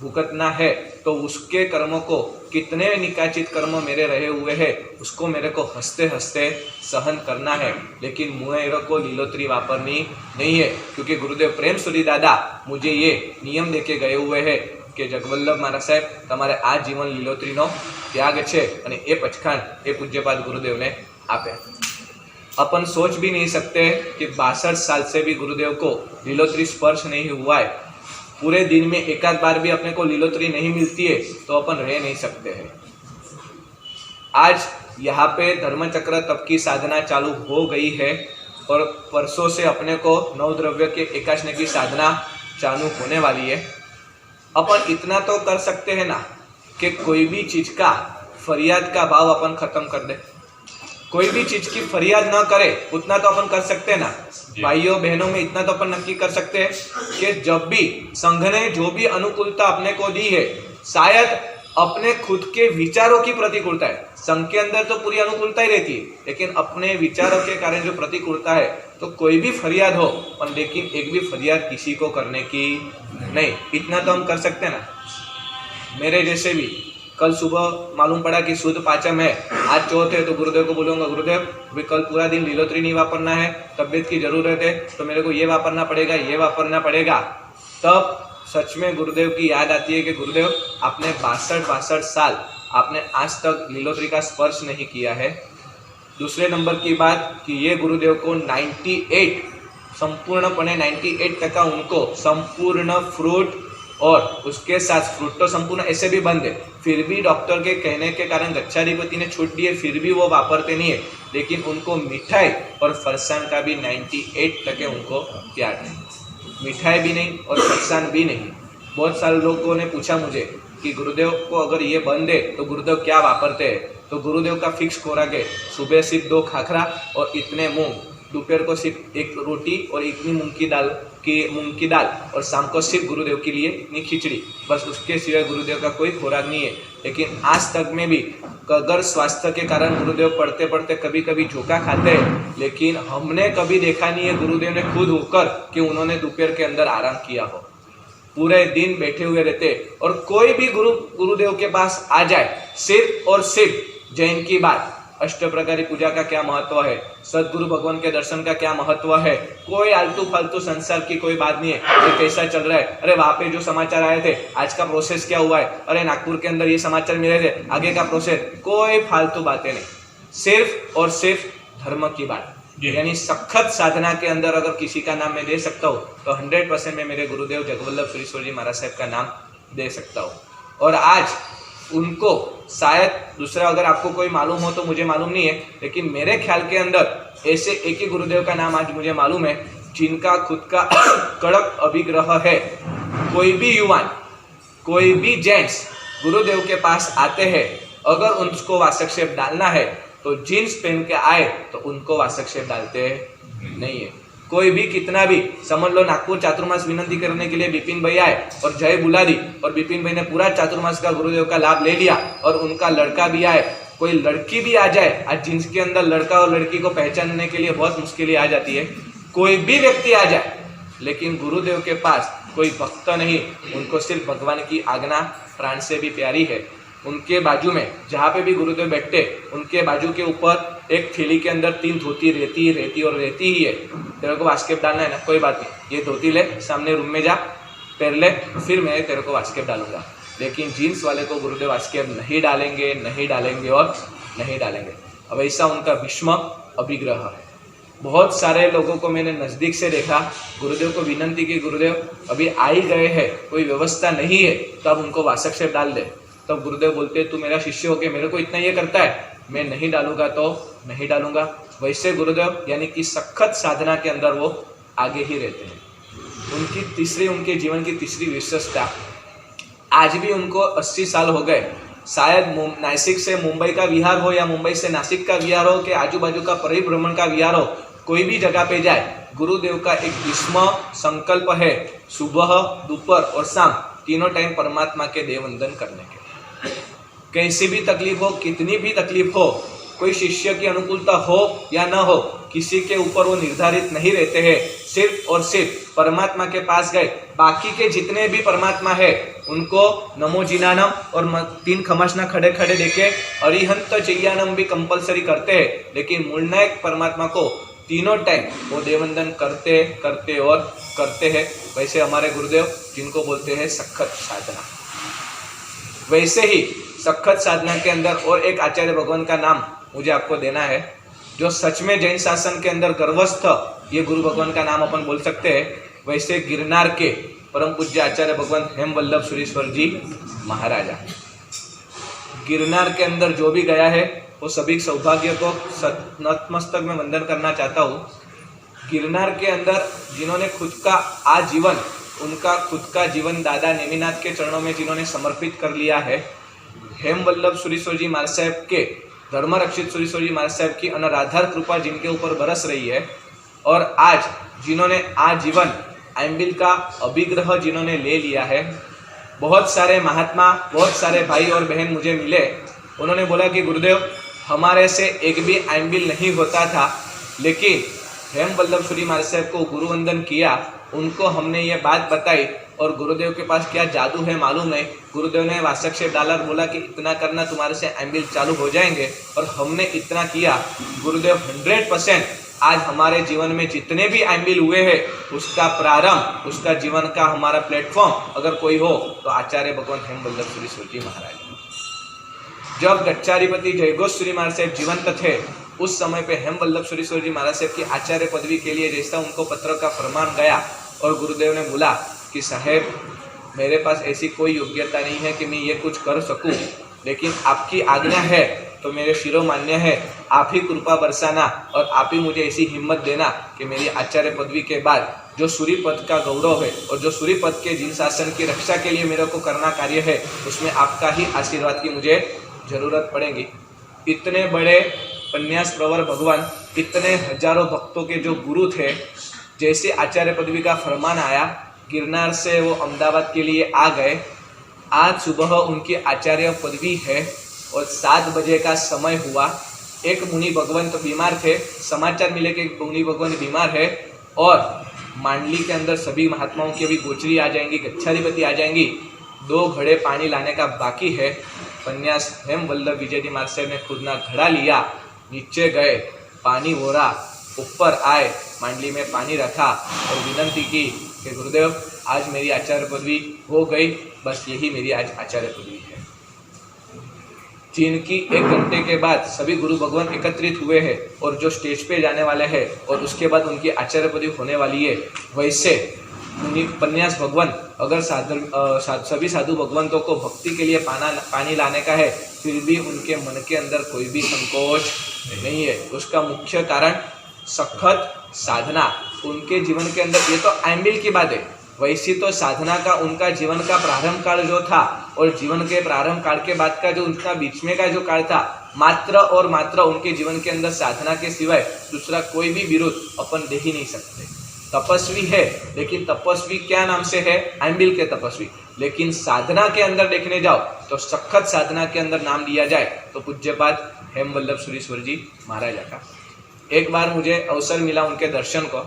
भुगतना है, तो उसके कर्मों को कितने निकाचित कर्म मेरे रहे हुए हैं उसको मेरे को हंसते हंसते सहन करना है, लेकिन मेरे को लीलोत्री वापरनी नहीं है। क्योंकि गुरुदेव प्रेम सूरी दादा मुझे ये नियम देके गए हुए हैं कि जगवल्लभ महाराज साहेब તમારે આ જીવન લીલોત્રીનો ત્યાગ છે અને એ પચખાણ એ પૂજ્યપાદ गुरुदेव ने आपे। अपन सोच भी नहीं सकते कि 62 साल से भी गुरुदेव को लीलोत्री स्पर्श नहीं हुआ है। पूरे दिन में एक आध बार भी अपने को लीलोत्री नहीं मिलती है तो अपन रह नहीं सकते हैं। आज यहाँ पे धर्मचक्र तप की साधना चालू हो गई है और परसों से अपने को 9 द्रव्य के एकाशने की साधना चालू होने वाली है। अपन इतना तो कर सकते हैं ना कि कोई भी चीज का फरियाद का भाव अपन खत्म कर दे। कोई भी चीज की फरियाद ना करे उतना तो अपन कर सकते हैं ना। भाइयों बहनों में इतना तो अपन नक्की कर सकते हैं कि जब भी संघ ने जो भी अनुकूलता अपने को दी है, शायद अपने खुद के विचारों की प्रतिकूलता है। संघ के अंदर तो पूरी अनुकूलता ही रहती है, लेकिन अपने विचारों के कारण जो प्रतिकूलता है, तो कोई भी फरियाद हो पर लेकिन एक भी फरियाद किसी को करने की नहीं, इतना तो हम कर सकते हैं ना। मेरे जैसे भी कल सुबह मालूम पड़ा कि शुद्ध पाचम है, आज चौथ है, तो गुरुदेव को बोलूंगा गुरुदेव अभी कल पूरा दिन लीलोत्री नहीं वापरना है, तबियत की जरूरत है तो मेरे को ये वापरना पड़ेगा, ये वापरना पड़ेगा। तब सच में गुरुदेव की याद आती है कि गुरुदेव आपने 62 साल आपने आज तक लीलोतरी का स्पर्श नहीं किया है। दूसरे नंबर की बात कि ये गुरुदेव को 98 संपूर्णपणे 98% उनको संपूर्ण फ्रूट और उसके साथ फ्रूट तो संपूर्ण ऐसे भी बंद है, फिर भी डॉक्टर के कहने के कारण गच्छाधिपति ने छूट दी है, फिर भी वो वापरते नहीं है, लेकिन उनको मिठाई और फरसान का भी 98% उनको याद है। मिठाई भी नहीं और फरसान भी नहीं। बहुत सारे लोगों ने पूछा मुझे कि गुरुदेव को अगर ये बंद है तो गुरुदेव क्या वापरते हैं, तो गुरुदेव का फिक्स खोराक है, सुबह सिर्फ 2 खाखरा और इतने मूंग, दोपहर को सिर्फ 1 रोटी और इतनी मूंग की दाल और शाम को सिर्फ गुरुदेव के लिए इतनी खिचड़ी, बस उसके सिवाय गुरुदेव का कोई खोराक नहीं है। लेकिन आज तक में भी अगर स्वास्थ्य के कारण गुरुदेव पढ़ते पढ़ते कभी कभी झोंका खाते हैं, लेकिन हमने कभी देखा नहीं है गुरुदेव ने खुद होकर कि उन्होंने दोपहर के अंदर आराम किया हो। पूरे दिन बैठे हुए रहते और कोई भी गुरुदेव के पास आ जाए, सिर्फ और सिर्फ जैन की बात, अष्ट प्रकारी पूजा का क्या महत्व है, सदगुरु भगवान के दर्शन का क्या महत्व है, कोई आलतू फालतू संसार की कोई बात नहीं है, ये कैसा चल रहा है, अरे वहां पे जो समाचार आए थे आज का प्रोसेस क्या हुआ है, अरे नागपुर के अंदर ये समाचार मिले थे आगे का प्रोसेस, कोई फालतू बातें नहीं, सिर्फ और सिर्फ धर्म की बात। यानी सखत साधना के अंदर अगर किसी का नाम मैं दे सकता हूँ तो 100% मैं मेरे गुरुदेव जगवल्लभ सुरीश्वर जी महाराज साहब का नाम दे सकता हूँ। और आज उनको शायद दूसरा अगर आपको कोई मालूम हो तो मुझे मालूम नहीं है, लेकिन मेरे ख्याल के अंदर ऐसे एक ही गुरुदेव का नाम आज मुझे मालूम है जिनका खुद का कड़क अभिग्रह है। कोई भी युवान, कोई भी जेंट्स गुरुदेव के पास आते हैं, अगर उनको वासक्षेप डालना है तो जीन्स पहन के आए तो उनको वासक्षेप डालते नहीं है। कोई भी कितना भी समझ लो, नागपुर चातुर्मास विनंती करने के लिए बिपिन भाई आए और जय बुला दी और बिपिन भाई ने पूरा चातुर्मास का गुरुदेव का लाभ ले लिया और उनका लड़का भी आए, कोई लड़की भी आ जाए, आज जींस के अंदर लड़का और लड़की को पहचानने के लिए बहुत मुश्किलें आ जाती है, कोई भी व्यक्ति आ जाए, लेकिन गुरुदेव के पास कोई भक्त नहीं, उनको सिर्फ भगवान की आज्ञा प्राण से भी प्यारी है। उनके बाजू में जहाँ पे भी गुरुदेव बैठते, उनके बाजू के ऊपर एक थैली के अंदर 3 धोती रहती और रहती ही है। तेरे को वास्केप डालना है ना, कोई बात नहीं, ये धोती ले, सामने रूम में जा, पहन ले, फिर मैं तेरे को वास्केप डालूंगा। लेकिन जीन्स वाले को गुरुदेव वास्केप नहीं डालेंगे और नहीं डालेंगे। अब ऐसा उनका भीष्म अभिग्रह है। बहुत सारे लोगों को मैंने नज़दीक से देखा, गुरुदेव को विनंती की, गुरुदेव अभी आ ही गए हैं, कोई व्यवस्था नहीं है तो अब उनको वासक्षेप डाल दे। तब गुरुदेव बोलते तू मेरा शिष्य हो के मेरे को इतना ये करता है, मैं नहीं डालूंगा तो नहीं डालूंगा। वैसे गुरुदेव यानी कि सखत साधना के अंदर वो आगे ही रहते हैं। उनके जीवन की तीसरी विशेषता, आज भी उनको 80 साल हो गए, शायद नासिक से मुंबई का विहार हो या मुंबई से नासिक का विहार हो कि आजू बाजू का परिभ्रमण का विहार हो, कोई भी जगह पे जाए, गुरुदेव का एक भीष्म संकल्प है, सुबह दोपहर और शाम तीनों टाइम परमात्मा के देव वंदन करने के। कैसी भी तकलीफ हो, कितनी भी तकलीफ हो, कोई शिष्य की अनुकूलता हो या न हो, किसी के ऊपर वो निर्धारित नहीं रहते हैं, सिर्फ और सिर्फ परमात्मा के पास गए। बाकी के जितने भी परमात्मा है उनको नमो जिनानम और 3 खमासना खड़े खड़े देके अरिहंत चैयानम भी कंपलसरी करते हैं, लेकिन मूलनायक परमात्मा को तीनों टाइम वो देववंदन करते हैं। वैसे हमारे गुरुदेव जिनको बोलते हैं सखत साधना, वैसे ही सखत साधना के अंदर और एक आचार्य भगवान का नाम मुझे आपको देना है, जो सच में जैन शासन के अंदर गर्वस्थ, ये गुरु भगवान का नाम अपन बोल सकते हैं। वैसे गिरनार के परम पूज्य आचार्य भगवान हेमवल्लभ सुरीश्वर जी महाराजा, गिरनार के अंदर जो भी गया है वो सभी सौभाग्य को नतमस्तक में वंदन करना चाहता हूँ। गिरनार के अंदर जिन्होंने खुद का आजीवन, उनका खुद का जीवन दादा नेमिनाथ के चरणों में जिन्होंने समर्पित कर लिया है, हेमवल्लभ सुरीश्वर जी महाराज साहब के, धर्म रक्षित सुरीश्वर जी महाराज साहब की अनराधार कृपा जिनके ऊपर बरस रही है, और आज जिन्होंने आजीवन एम्बिल का अभिग्रह जिन्होंने ले लिया है। बहुत सारे महात्मा, बहुत सारे भाई और बहन मुझे मिले, उन्होंने बोला कि गुरुदेव हमारे से एक भी एम्बिल नहीं होता था, लेकिन हेमवल्लभ सुरी महाराज साहब को गुरुवंदन किया, उनको हमने ये बात बताई और गुरुदेव के पास क्या जादू है मालूम नहीं, गुरुदेव ने वासक्षेप डाला, बोला कि इतना करना तुम्हारे से एम्बिल चालू हो जाएंगे, और हमने इतना किया। गुरुदेव 100% आज हमारे जीवन में जितने भी एम्बिल हुए हैं उसका प्रारंभ, उसका जीवन का हमारा प्लेटफॉर्म अगर कोई हो तो आचार्य भगवान हेमवल्लभ सुरीश्वर जी महाराज। जब गच्चाधिपति जयघोष श्री महाराज साहब जीवंत थे उस समय पे हेमवल्लभ सुरीश्वर जी महाराज साहब की आचार्य पदवी के लिए जैसा उनको पत्र का फरमान गया और गुरुदेव ने बोला कि साहेब मेरे पास ऐसी कोई योग्यता नहीं है कि मैं ये कुछ कर सकूं, लेकिन आपकी आज्ञा है तो मेरे शिरोमान्य है, आप ही कृपा बरसाना और आप ही मुझे ऐसी हिम्मत देना कि मेरी आचार्य पदवी के बाद जो सूर्य पद का गौरव है और जो सूर्य पद के जिन शासन की रक्षा के लिए मेरे को करना कार्य है उसमें आपका ही आशीर्वाद की मुझे जरूरत पड़ेगी। इतने बड़े पन्यास प्रवर भगवान, इतने हजारों भक्तों के जो गुरु थे, जैसे आचार्य पदवी का फरमान आया गिरनार से वो अहमदाबाद के लिए आ गए। आज सुबह उनकी आचार्य पदवी है और 7 बजे का समय हुआ। एक मुनि भगवान तो बीमार थे, समाचार मिले कि एक मुनि भगवान बीमार है और मांडली के अंदर सभी महात्माओं की अभी गोचरी आ जाएंगी, गच्छाधिपति आ जाएंगी, 2 घड़े पानी लाने का बाकी है। पन्यास हेमवल्लभ विजय जी महाराज साहब ने खुद ना घड़ा लिया, नीचे गए, पानी भोरा, ऊपर आए, मांडली में पानी रखा और विनंती की कि गुरुदेव आज मेरी आचार्य पदवी हो गई, बस यही मेरी आज आचार्य पदवी है। जिनकी 1 घंटे के बाद सभी गुरु भगवान एकत्रित हुए हैं और जो स्टेज पे जाने वाले हैं और उसके बाद उनकी आचार्य पदवी होने वाली है, वैसे पन्यास भगवान अगर सभी साधु भगवंतों को भक्ति के लिए पानी लाने का है फिर भी उनके मन के अंदर कोई भी संकोच नहीं है। उसका मुख्य कारण सखत साधना उनके जीवन के अंदर, ये तो एम्बिल की बात है, वैसी तो साधना का उनका जीवन का प्रारंभ काल जो था और जीवन के प्रारंभ काल के बाद का जो उनका बीच में का जो काल था, मात्र और मात्र उनके जीवन के अंदर साधना के सिवाय दूसरा कोई भी विरोध अपन दे ही नहीं सकते। तपस्वी है, लेकिन तपस्वी क्या नाम से है? एम्बिल के तपस्वी। लेकिन साधना के अंदर देखने जाओ तो सखत साधना के अंदर नाम लिया जाए तो पूज्यपाद हेमवल्लभ सुरीश्वर जी महाराज का। एक बार मुझे अवसर मिला उनके दर्शन को।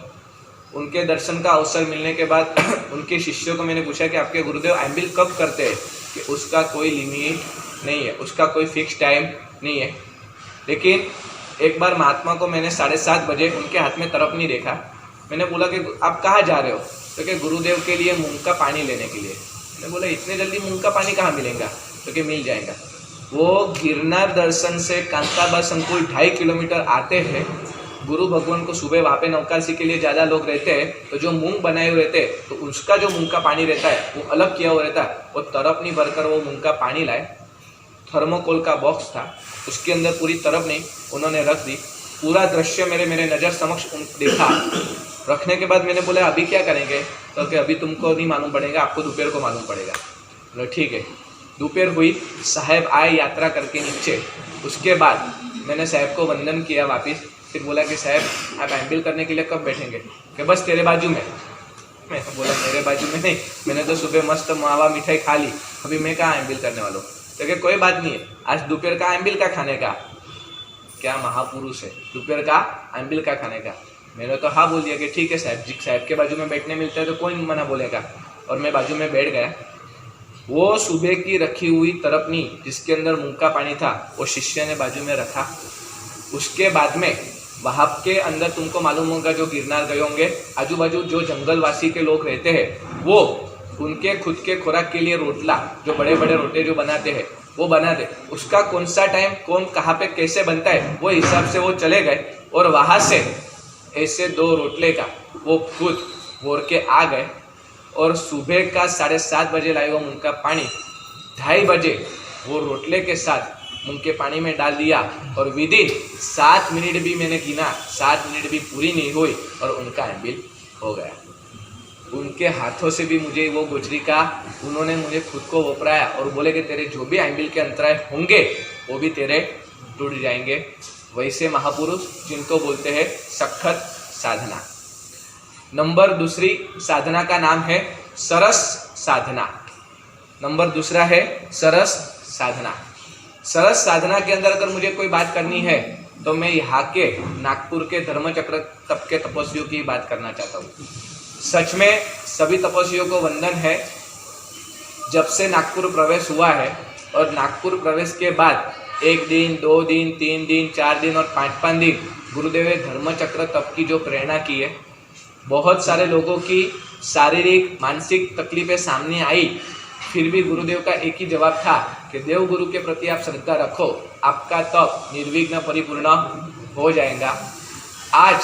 उनके दर्शन का अवसर मिलने के बाद उनके शिष्यों को मैंने पूछा कि आपके गुरुदेव एम्बिल कब करते हैं? कि उसका कोई लिमिट नहीं है, उसका कोई फिक्स टाइम नहीं है। लेकिन एक बार महात्मा को मैंने 7:30 बजे उनके हाथ में तरफ नहीं देखा। मैंने बोला कि आप कहाँ जा रहे हो? तो कि गुरुदेव के लिए मूंग का पानी लेने के लिए। मैंने बोला इतने जल्दी मूंग का पानी कहाँ मिलेगा? तो कि मिल जाएगा। वो गिरनार दर्शन से कांताबा संकुल 2.5 किलोमीटर आते हैं। गुरु भगवान को सुबह वहाँ पे नौकासी के लिए ज़्यादा लोग रहते हैं, तो जो मूंग बनाए हुए रहते हैं तो उसका जो मूंग का पानी रहता है वो अलग किया हुआ रहता है। वो तरफ नहीं भरकर वो मूंग का पानी लाए। थर्मोकोल का बॉक्स था, उसके अंदर पूरी तरफ नहीं उन्होंने रख दी। पूरा दृश्य मेरे नज़र समक्ष देखा। रखने के बाद मैंने बोला अभी क्या करेंगे? तो कि अभी तुमको नहीं मालूम पड़ेगा, आपको दोपहर को मालूम पड़ेगा। बोला ठीक है। दोपहर हुई, साहब आए यात्रा करके नीचे। उसके बाद मैंने साहब को वंदन किया वापस। फिर बोला कि साहब आप एम्बिल करने के लिए कब बैठेंगे? कि बस तेरे बाजू में। मैं बोला मेरे बाजू में नहीं, मैंने तो सुबह मस्त मावा मिठाई खा ली, अभी मैं कहाँ एम्बिल करने वाला हूँ? तो कि कोई बात नहीं है, आज दोपहर का एम्बिल का खाने का। क्या महापुरुष है, दोपहर का एम्बिल का खाने का। मैंने तो हाँ बोल दिया कि ठीक है साहब जी, साहब के बाजू में बैठने मिलता है तो कोई मना बोलेगा। और मैं बाजू में बैठ गया। वो सुबह की रखी हुई तरपनी जिसके अंदर मूंग का पानी था वो शिष्य ने बाजू में रखा। उसके बाद में वहाँ के अंदर तुमको मालूम होगा जो गिरनार गए होंगे, आजू बाजू जो जंगलवासी के लोग रहते हैं वो उनके खुद के खुराक के लिए रोटला, जो बड़े बड़े रोटे जो बनाते हैं वो बना दे। उसका कौन सा टाइम कौन कहाँ पे कैसे बनता है वो हिसाब से वो चले गए और वहाँ से ऐसे 2 रोटले का वो खुद बोर के आ गए और सुबह का 7:30 बजे लाए वो मूंग का पानी 2:30 बजे वो रोटले के साथ मूंग के पानी में डाल दिया और विदिन 7 मिनट भी मैंने गिना, 7 मिनट भी पूरी नहीं हुई और उनका एम्बिल हो गया। उनके हाथों से भी मुझे वो गोचरी का उन्होंने मुझे खुद को वपराया और बोले कि तेरे जो भी एम्बिल के अंतराय होंगे वो भी तेरे टूट जाएंगे। वैसे महापुरुष जिनको बोलते हैं सखत साधना। नंबर दूसरी साधना का नाम है सरस साधना। नंबर दूसरा है सरस साधना। सरस साधना के अंदर अगर मुझे कोई बात करनी है तो मैं यहाँ के नागपुर के धर्मचक्र तप के तपस्वियों की बात करना चाहता हूँ। सच में सभी तपस्वियों को वंदन है। जब से नागपुर प्रवेश हुआ है और नागपुर प्रवेश के बाद 1 दिन, 2 दिन, 3 दिन, 4 दिन और 5-5 दिन गुरुदेव ने धर्मचक्र तप की जो प्रेरणा की है, बहुत सारे लोगों की शारीरिक मानसिक तकलीफें सामने आई, फिर भी गुरुदेव का एक ही जवाब था कि देव गुरु के प्रति आप श्रद्धा रखो, आपका तप निर्विघ्न परिपूर्ण हो जाएगा। आज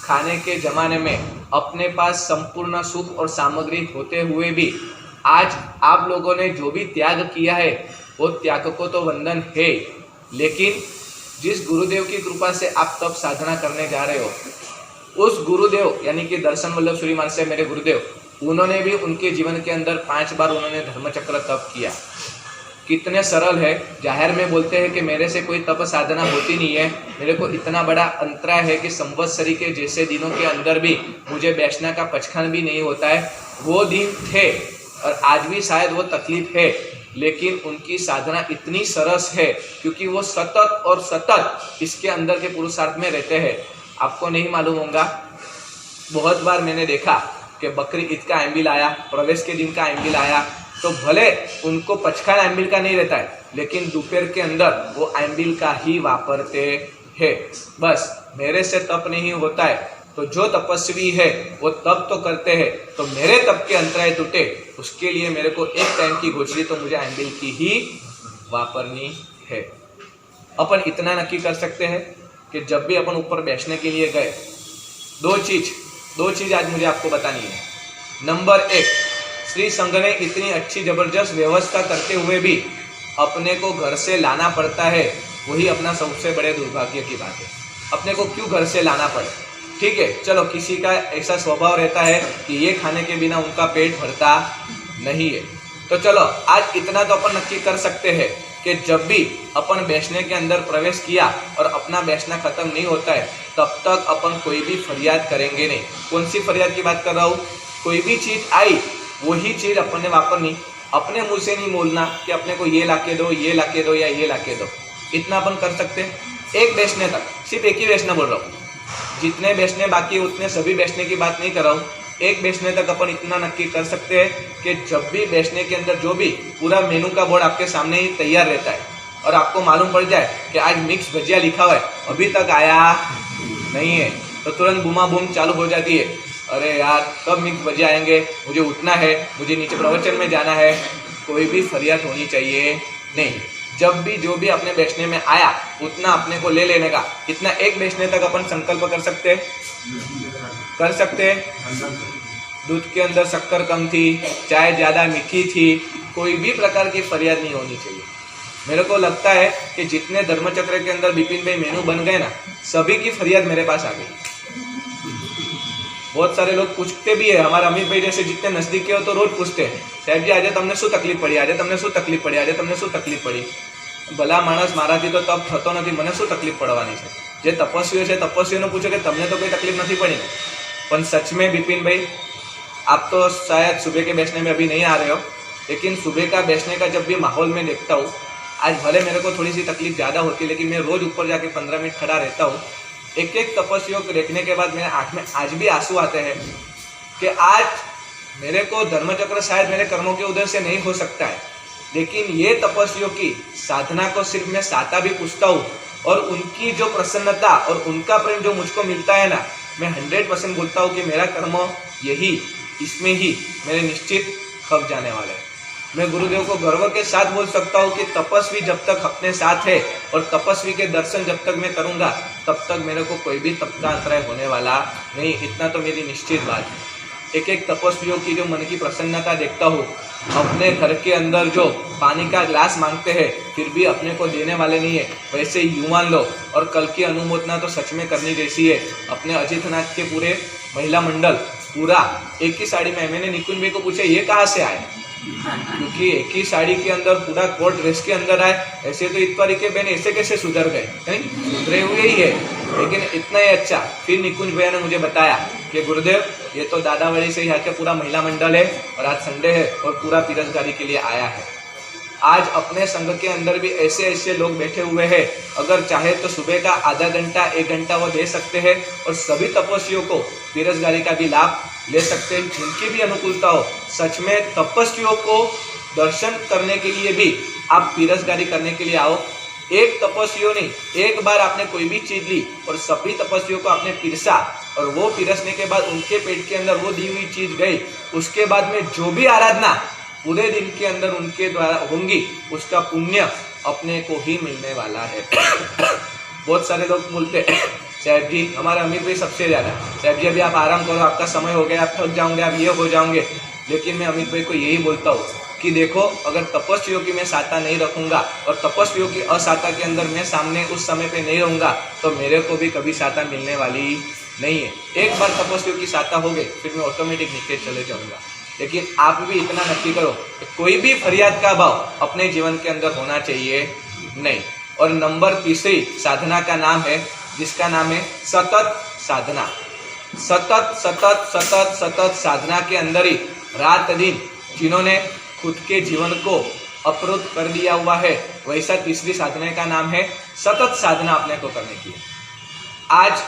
खाने के ज़माने में अपने पास संपूर्ण सुख और सामग्री होते हुए भी आज आप लोगों ने जो भी त्याग किया है वो त्याग को तो वंदन है, लेकिन जिस गुरुदेव की कृपा से आप तप साधना करने जा रहे हो, उस गुरुदेव यानी कि दर्शन वल्लभ सूरी महाराज से मेरे गुरुदेव, उन्होंने भी उनके जीवन के अंदर 5 बार उन्होंने धर्मचक्र तप किया। कितने सरल है, जाहिर में बोलते हैं कि मेरे से कोई तप साधना होती नहीं है, मेरे को इतना बड़ा अंतराय है कि संवत्सरी के जैसे दिनों के अंदर भी मुझे बैठने का पचखन भी नहीं होता है। वो दिन थे और आज भी शायद वो तकलीफ है, लेकिन उनकी साधना इतनी सरस है क्योंकि वो सतत और सतत इसके अंदर के पुरुषार्थ में रहते हैं। आपको नहीं मालूम होगा, बहुत बार मैंने देखा कि बकरी ईद का एम्बिल आया, प्रवेश के दिन का एम्बिल आया, तो भले उनको पचखान एम्बिल का नहीं रहता है, लेकिन दोपहर के अंदर वो एम्बिल का ही वापरते हैं। बस मेरे से तप नहीं होता है, तो जो तपस्वी है वो तप तो करते हैं, तो मेरे तप के अंतराय टूटे, उसके लिए मेरे को एक टाइम की गोचरी तो मुझे एम्बिल की ही वापरनी है। अपन इतना नक्की कर सकते हैं कि जब भी अपन ऊपर बैठने के लिए गए, दो चीज़ आज मुझे आपको बतानी है। नंबर 1, श्री संघ ने इतनी अच्छी जबरदस्त व्यवस्था करते हुए भी अपने को घर से लाना पड़ता है, वही अपना सबसे बड़े दुर्भाग्य की बात है। अपने को क्यों घर से लाना पड़े? ठीक है, चलो किसी का ऐसा स्वभाव रहता है कि ये खाने के बिना उनका पेट भरता नहीं है, तो चलो आज इतना तो अपन नक्की कर सकते हैं कि जब भी अपन बैठने के अंदर प्रवेश किया और अपना बैठना खत्म नहीं होता है, तब तक अपन कोई भी फरियाद करेंगे नहीं। कौन सी फरियाद की बात कर रहा हूँ? कोई भी चीज़ आई वही चीज़ अपन ने वापरनी, अपने मुँह से नहीं बोलना कि अपने को ये लाके दो, ये लाके दो या ये लाके दो। इतना अपन कर सकते हैं। एक बैठने तक, सिर्फ एक ही बैठना बोल रहा हूँ, जितने बैठने बाकी उतने सभी बैठने की बात नहीं कर रहा हूँ। एक बैठने तक अपन इतना नक्की कर सकते हैं कि जब भी बैठने के अंदर जो भी पूरा मेनू का बोर्ड आपके सामने ही तैयार रहता है और आपको मालूम पड़ जाए कि आज मिक्स भजिया लिखा हुआ है, अभी तक आया नहीं है, तो तुरंत बूमा बूम चालू हो जाती है, अरे यार कब मिक्स भजिया आएंगे, मुझे उठना है, मुझे नीचे प्रवचन में जाना है। कोई भी फरियाद होनी चाहिए नहीं। जब भी जो भी अपने बैठने में आया उतना अपने को ले लेने का, इतना एक बैठने तक अपन संकल्प कर सकते हैं। दूध के अंदर शक्कर कम थी, चाय ज़्यादा मीठी थी, कोई भी प्रकार की फरियाद नहीं होनी चाहिए। मेरे को लगता है कि जितने धर्मचक्र के अंदर बिपिन भाई मेनू बन गए ना, सभी की फरियाद मेरे पास आ गई। बहुत सारे लोग पूछते भी है, हमारे अमित भाई जैसे जितने नजदीकी हो तो रोज पूछते हैं, साहब जी આજે તમને શું તકલીફ પડી, આજે તમને શું તકલીફ પડી, આજે તમને શું તકલીફ પડી। ભલા માણસ મારાથી તો તપ થતો નથી, મને શું તકલીફ પડવાની છે। જે તપસ્વીઓ છે તપસ્વીઓને પૂછો કે તમને તો કોઈ તકલીફ નથી પડી ને। પણ सच में बिपिन भाई, आप तो शायद सुबह के बैठने में अभी नहीं आ रहे हो, लेकिन सुबह का बैठने का जब भी माहौल में देखता हूँ, आज भले मेरे को थोड़ी सी तकलीफ ज़्यादा होती है, लेकिन मैं रोज़ ऊपर जाके 15 मिनट खड़ा रहता हूँ। एक एक तपस्वियों को देखने के बाद मेरे आँख में आज भी आंसू आते हैं कि आज मेरे को धर्मचक्र शायद मेरे कर्मों के उदय से नहीं हो सकता है, लेकिन ये तपस्वियों की साधना को सिर्फ मैं साता भी पूछता हूँ और उनकी जो प्रसन्नता और उनका प्रेम जो मुझको मिलता है ना, मैं 100% बोलता हूँ कि मेरा कर्म यही, इसमें ही मेरे निश्चित खप जाने वाले हैं। मैं गुरुदेव को गर्व के साथ बोल सकता हूँ कि तपस्वी जब तक अपने साथ है और तपस्वी के दर्शन जब तक मैं करूँगा, तब तक मेरे को कोई भी तप का अंतराय होने वाला नहीं। इतना तो मेरी निश्चित बात है। एक एक तपस्वियों की जो मन की प्रसन्नता देखता हूँ, अपने घर के अंदर जो पानी का ग्लास मांगते हैं फिर भी अपने को देने वाले नहीं है, वैसे युवान लोग और कल की अनुमोदना तो सच में करनी जैसी है। अपने अजितनाथ के पूरे महिला मंडल पूरा एक ही साड़ी में, मैंने निकुंज भाई को पूछा ये कहाँ से आए, क्योंकि एक ही साड़ी के अंदर पूरा कोट ड्रेस के अंदर आए, ऐसे तो इतवारी के बहन ऐसे कैसे सुधर गए, सुधरे हुए ही है, लेकिन इतना ही अच्छा। फिर निकुंज भैया ने मुझे बताया कि गुरुदेव ये तो दादावड़ी से यहाँ के पूरा महिला मंडल है और आज संडे है और पूरा पीरसगारी के लिए आया है। आज अपने संघ के अंदर भी ऐसे ऐसे लोग बैठे हुए हैं, अगर चाहे तो सुबह का आधा घंटा 1 घंटा वो दे सकते हैं और सभी तपस्वियों को पीरसगारी का भी लाभ ले सकते हैं, जिनकी भी अनुकूलता हो। सच में तपस्वियों को दर्शन करने के लिए भी आप पीरसगारी करने के लिए आओ, एक तपस्वियों ने एक बार आपने कोई भी चीज ली और सभी तपस्वियों को आपने पिरसा और वो पिरसने के बाद उनके पेट के अंदर वो दी हुई चीज गई, उसके बाद में जो भी आराधना पूरे दिन के अंदर उनके द्वारा होंगी उसका पुण्य अपने को ही मिलने वाला है। बहुत सारे लोग बोलते हैं साहब जी, हमारे अमीर भाई सबसे ज़्यादा, साहब जी अभी आप आराम करो, आपका समय हो गया, आप थक जाओगे, आप ये हो जाओगे। लेकिन मैं अमित भाई को यही बोलता हूँ कि देखो, अगर तपस्वियों की मैं साता नहीं रखूंगा और तपस्वियों की असाता के अंदर मैं सामने उस समय पे नहीं रहूंगा तो मेरे को भी कभी साता मिलने वाली नहीं है। एक बार तपस्वियों की साता हो गई फिर मैं ऑटोमेटिक नीचे चले जाऊंगा। लेकिन आप भी इतना नक्की करो कि कोई भी फरियाद का भाव अपने जीवन के अंदर होना चाहिए नहीं। और नंबर तीसरी साधना का नाम है, जिसका नाम है सतत साधना। सतत सतत सतत सतत साधना के अंदर ही रात दिन जिन्होंने खुद के जीवन को अवरुद्ध कर दिया हुआ है, वैसा तीसरी साधना का नाम है सतत साधना अपने को करने की। आज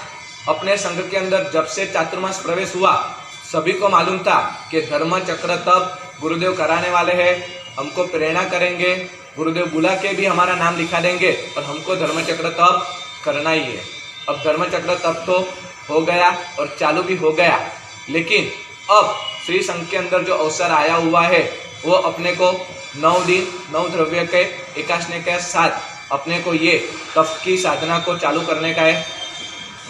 अपने संघ के अंदर जब से चातुर्मास प्रवेश हुआ, सभी को मालूम था कि धर्म चक्र तप गुरुदेव कराने वाले हैं, हमको प्रेरणा करेंगे, गुरुदेव बुला के भी हमारा नाम लिखा देंगे और हमको धर्म चक्र तप करना ही है। अब धर्म चक्र तप तो हो गया और चालू भी हो गया, लेकिन अब श्री संघ के अंदर जो अवसर आया हुआ है वो अपने को 9 दिन 9 द्रव्य के एकाशने के साथ अपने को ये तप की साधना को चालू करने का है।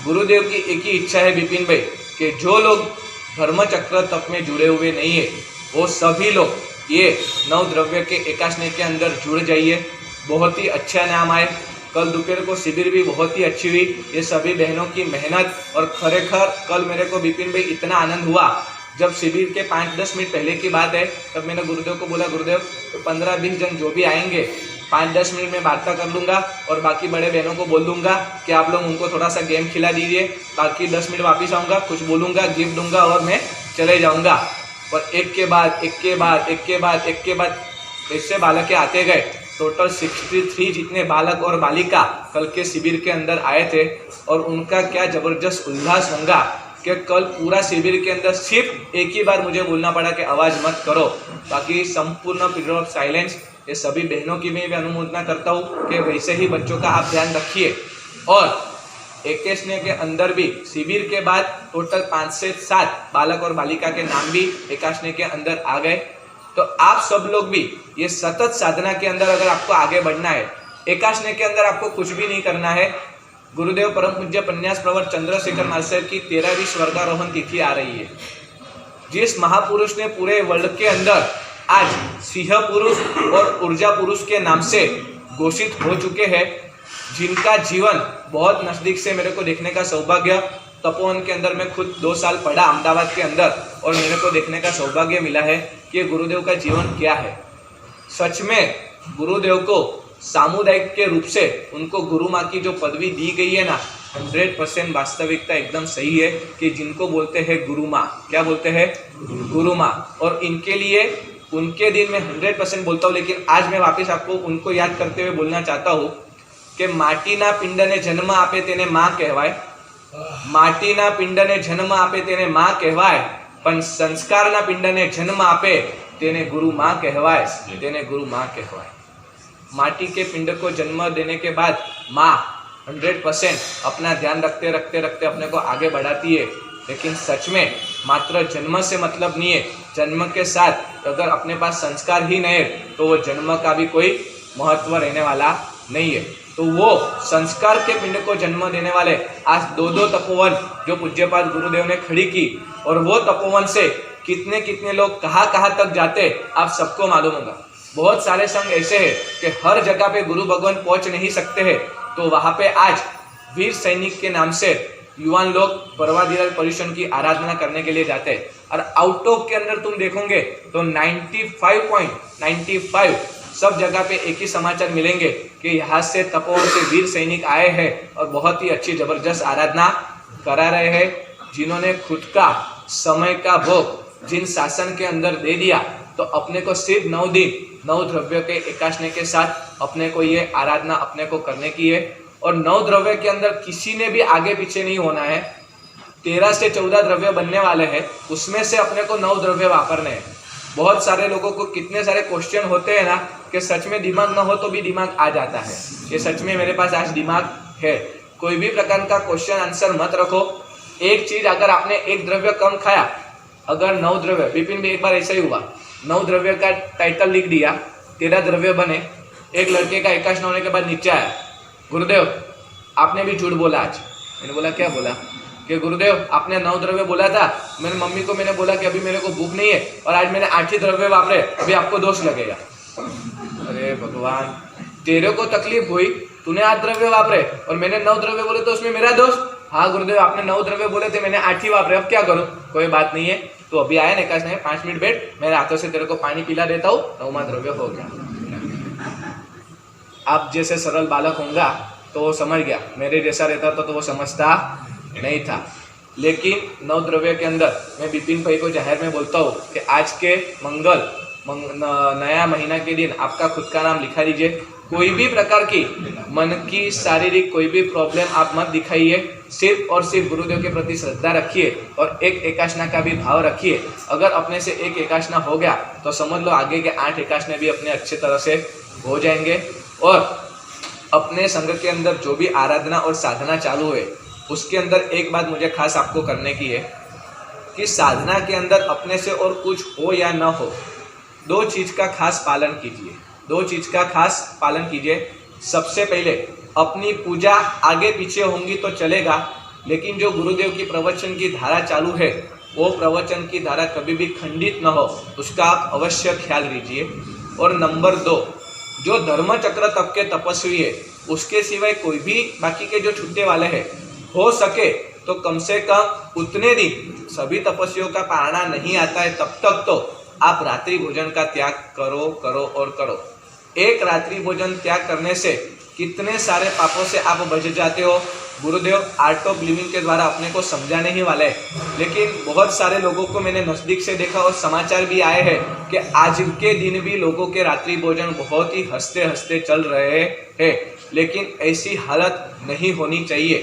गुरुदेव की एक ही इच्छा है विपिन भाई कि जो लोग धर्म चक्र तप में जुड़े हुए नहीं है वो सभी लोग ये 9 द्रव्य के एकाशने के अंदर जुड़ जाइए। बहुत ही अच्छा नाम आए। कल दोपहर को शिविर भी बहुत ही अच्छी हुई। ये सभी बहनों की मेहनत और खरेखर कल मेरे को विपिन भाई इतना आनंद हुआ। जब शिविर के 5-10 मिनट पहले की बात है, तब मैंने गुरुदेव को बोला, गुरुदेव 15-20 जन जो भी आएंगे 5-10 मिनट में वार्ता कर लूँगा और बाकी बड़े बहनों को बोल दूंगा कि आप लोग उनको थोड़ा सा गेम खिला दीजिए, बाकी 10 मिनट वापस आऊँगा, कुछ बोलूँगा, गिफ्ट दूंगा और मैं चले जाऊँगा। और एक के बाद ऐसे बालक आते गए। टोटल 63 जितने बालक और बालिका कल के शिविर के अंदर आए थे और उनका क्या ज़बरदस्त उल्लास होगा कि कल पूरा शिविर के अंदर सिर्फ एक ही बार मुझे बोलना पड़ा कि आवाज़ मत करो, बाकी संपूर्ण पीरियड ऑफ साइलेंस। ये सभी बहनों की मैं भी अनुमोदना करता हूँ कि वैसे ही बच्चों का आप ध्यान रखिए। और एकेशने के अंदर भी शिविर के बाद टोटल 5 से 7 बालक और बालिका के नाम भी एकाशने के अंदर आ गए। तो आप सब लोग भी ये सतत साधना के अंदर अगर आपको आगे बढ़ना है, एकाशने के अंदर आपको कुछ भी नहीं करना है। गुरुदेव परम पूज्य पन्यास प्रवर चंद्रशेखर महाशय की 13वीं स्वर्गारोहण तिथि आ रही है। जिस महापुरुष ने पूरे वर्ल्ड के अंदर आज सिंह पुरुष और ऊर्जा पुरुष के नाम से घोषित हो चुके हैं, जिनका जीवन बहुत नजदीक से मेरे को देखने का सौभाग्य, तपोवन के अंदर मैं खुद 2 साल पढ़ा अहमदाबाद के अंदर और मेरे को देखने का सौभाग्य मिला है कि गुरुदेव का जीवन क्या है। सच में गुरुदेव को सामुदायिक के रूप से उनको गुरु माँ की जो पदवी दी गई है ना, 100% वास्तविकता एकदम सही है कि जिनको बोलते हैं गुरु माँ, क्या बोलते हैं, गुरु माँ। और इनके लिए उनके दिन में 100% बोलता हूँ, लेकिन आज मैं वापस आपको उनको याद करते हुए बोलना चाहता हूँ कि माटीना पिंडने जन्म आपे तेने माँ कहवाय, माटीना पिंडने जन्म आपे तेने माँ कहवाय, पण संस्कारना पिंडने जन्म आपे तेने गुरु माँ कहवाय, तेने गुरु माँ कहवाय। माटी के पिंड को जन्म देने के बाद माँ 100% अपना ध्यान रखते रखते रखते अपने को आगे बढ़ाती है। लेकिन सच में मात्र जन्म से मतलब नहीं है, जन्म के साथ अगर अपने पास संस्कार ही नहीं है तो वो जन्म का भी कोई महत्व रहने वाला नहीं है। तो वो संस्कार के पिंड को जन्म देने वाले आज 2 तपोवन जो पूज्यपाद गुरुदेव ने खड़ी की, और वो तपोवन से कितने कितने लोग कहाँ तक जाते आप सबको मालूम होगा। बहुत सारे संघ ऐसे हैं कि हर जगह पे गुरु भगवान पहुंच नहीं सकते हैं, तो वहाँ पे आज वीर सैनिक के नाम से युवान लोग परवादीलाल परिषद की आराधना करने के लिए जाते हैं। और आउट ऑफ के अंदर तुम देखोगे तो 95.95 सब जगह पे एक ही समाचार मिलेंगे कि यहाँ से तपोवन से वीर सैनिक आए हैं और बहुत ही अच्छी जबरदस्त आराधना करा रहे हैं, जिन्होंने खुद का समय का भोग जिन शासन के अंदर दे दिया, तो अपने को सिर्फ 9 दिन 9 द्रव्य के एकाशने के साथ अपने को ये आराधना अपने को करने की है। और 9 द्रव्य के अंदर किसी ने भी आगे पीछे नहीं होना है। 13 से 14 द्रव्य बनने वाले हैं, उसमें से अपने को 9 द्रव्य वापरने हैं। बहुत सारे लोगों को कितने सारे क्वेश्चन होते हैं ना कि सच में दिमाग न हो तो भी दिमाग आ जाता है। ये सच में मेरे पास आज दिमाग है। कोई भी प्रकार का क्वेश्चन आंसर मत रखो। एक चीज, अगर आपने एक द्रव्य कम खाया, अगर 9 द्रव्य, विपिन भी एक बार ऐसा ही हुआ, 9 द्रव्य का टाइटल लिख दिया, 13 द्रव्य बने। एक लड़के का एकाश न होने के बाद नीचे आया, गुरुदेव आपने भी झूठ बोला आज। मैंने बोला क्या बोला? कि गुरुदेव आपने 9 द्रव्य बोला था, मैंने मम्मी को मैंने बोला कि अभी मेरे को भूख नहीं है और आज मैंने 8 ही द्रव्य वापरे, अभी आपको दोष लगेगा। अरे भगवान, तेरे को तकलीफ हुई, तूने 8 द्रव्य वापरे और मैंने 9 द्रव्य बोले तो उसमें मेरा दोष? हाँ गुरुदेव आपने 9 द्रव्य बोले थे, मैंने 8 ही वापरे, अब क्या करूं? कोई बात नहीं है, तो अभी आया ना एकाश नहीं, 5 मिनट बैठ, मेरे हाथों से तेरे को पानी पिला देता हूँ, 9वां द्रव्य हो गया। आप जैसे सरल बालक होगा तो वो समझ गया, मेरे जैसा रहता तो वो समझता नहीं था। लेकिन 9 द्रव्य के अंदर मैं विपिन भाई को जाहिर में बोलता हूँ कि आज के नया महीना के दिन आपका खुद का नाम लिखा दीजिए। कोई भी प्रकार की मन की शारीरिक कोई भी प्रॉब्लम आप मत दिखाइए, सिर्फ और सिर्फ गुरुदेव के प्रति श्रद्धा रखिए और एक एकाशना का भी भाव रखिए। अगर अपने से एक एकाशना हो गया तो समझ लो आगे के 8 एकाशने भी अपने अच्छे तरह से हो जाएंगे। और अपने संघ के अंदर जो भी आराधना और साधना चालू है उसके अंदर एक बात मुझे खास आपको करने की है कि साधना के अंदर अपने से और कुछ हो या न हो, 2 चीज का खास पालन कीजिए। 2 चीज का खास पालन कीजिए। सबसे पहले अपनी पूजा आगे पीछे होंगी तो चलेगा, लेकिन जो गुरुदेव की प्रवचन की धारा चालू है वो प्रवचन की धारा कभी भी खंडित न हो, उसका आप अवश्य ख्याल लीजिए। और नंबर 2, जो धर्म चक्र तप के तपस्वी है उसके सिवाय कोई भी बाकी के जो छूटने वाले हैं, हो सके तो कम से कम उतने दिन सभी तपस्वियों का पारणा नहीं आता है तब तक तो आप रात्रि भोजन का त्याग करो करो और करो। एक रात्रि भोजन त्याग करने से कितने सारे पापों से आप बच जाते हो, गुरुदेव आर्ट ऑफ लिविंग के द्वारा अपने को समझाने ही वाले हैं। लेकिन बहुत सारे लोगों को मैंने नज़दीक से देखा और समाचार भी आए हैं कि आज के दिन भी लोगों के रात्रि भोजन बहुत ही हंसते हंसते चल रहे हैं। लेकिन ऐसी हालत नहीं होनी चाहिए।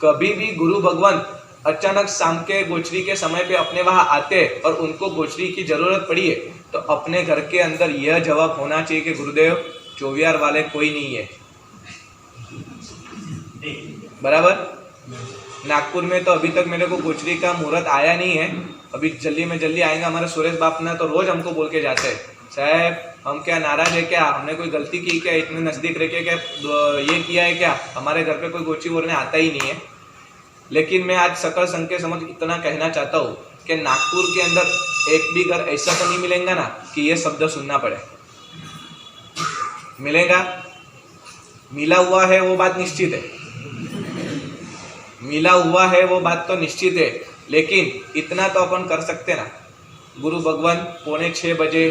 कभी भी गुरु भगवान अचानक शाम के गोचरी के समय पे अपने वहां आते और उनको गोचरी की जरूरत पड़ी है तो अपने घर के अंदर यह जवाब होना चाहिए कि गुरुदेव चौवियार वाले कोई नहीं है। बराबर? नागपुर में तो अभी तक मेरे को गोचरी का मुहूर्त आया नहीं है, अभी जल्दी में जल्दी आएगा। हमारे सुरेश बाप ने तो रोज हमको बोल के जाते हैं, साहब हम क्या नाराज है क्या, हमने कोई गलती की क्या, इतने नजदीक रह के क्या ये किया है क्या, हमारे घर पे कोई गोची बोलने आता ही नहीं है। लेकिन मैं आज सकल संघ के समझ इतना कहना चाहता हूँ कि नागपुर के अंदर एक भी घर ऐसा तो नहीं मिलेगा ना कि ये शब्द सुनना पड़े। मिलेगा? मिला हुआ है वो बात निश्चित है, मिला हुआ है वो बात तो निश्चित है, लेकिन इतना तो अपन कर सकते ना। गुरु भगवान 5:45 बजे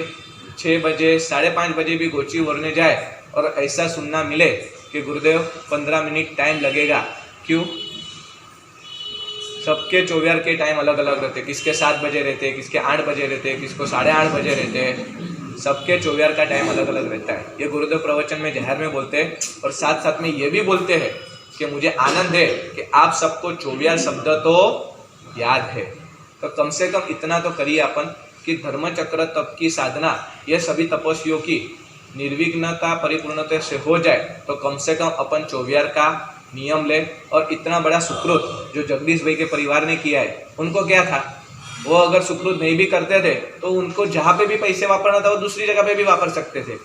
6 बजे 5:30 बजे भी गोची भरने जाए और ऐसा सुनना मिले कि गुरुदेव 15 मिनट टाइम लगेगा। क्यों? सबके चौवियार के टाइम अलग अलग रहते, किसके 7 बजे रहते, किसके 8 बजे रहते, किसको 8:30 बजे रहते, सबके चौवियार का टाइम अलग अलग रहता है। ये गुरुदेव प्रवचन में जाहिर में बोलते हैं और साथ साथ में ये भी बोलते हैं कि मुझे आनंद है कि आप सबको चौवियार शब्द तो याद है। तो कम से कम इतना तो करिए अपन कि धर्मचक्र तप की साधना ये सभी तपस्वियों की निर्विघ्नता परिपूर्णता से हो जाए तो कम से कम अपन चौवियार का नियम ले। और इतना बड़ा सुकृत जो जगदीश भाई के परिवार ने किया है, उनको क्या था, वो अगर सुकृत नहीं भी करते थे तो उनको जहाँ पे भी पैसे वापरना था वो दूसरी जगह पे भी वापर सकते थे।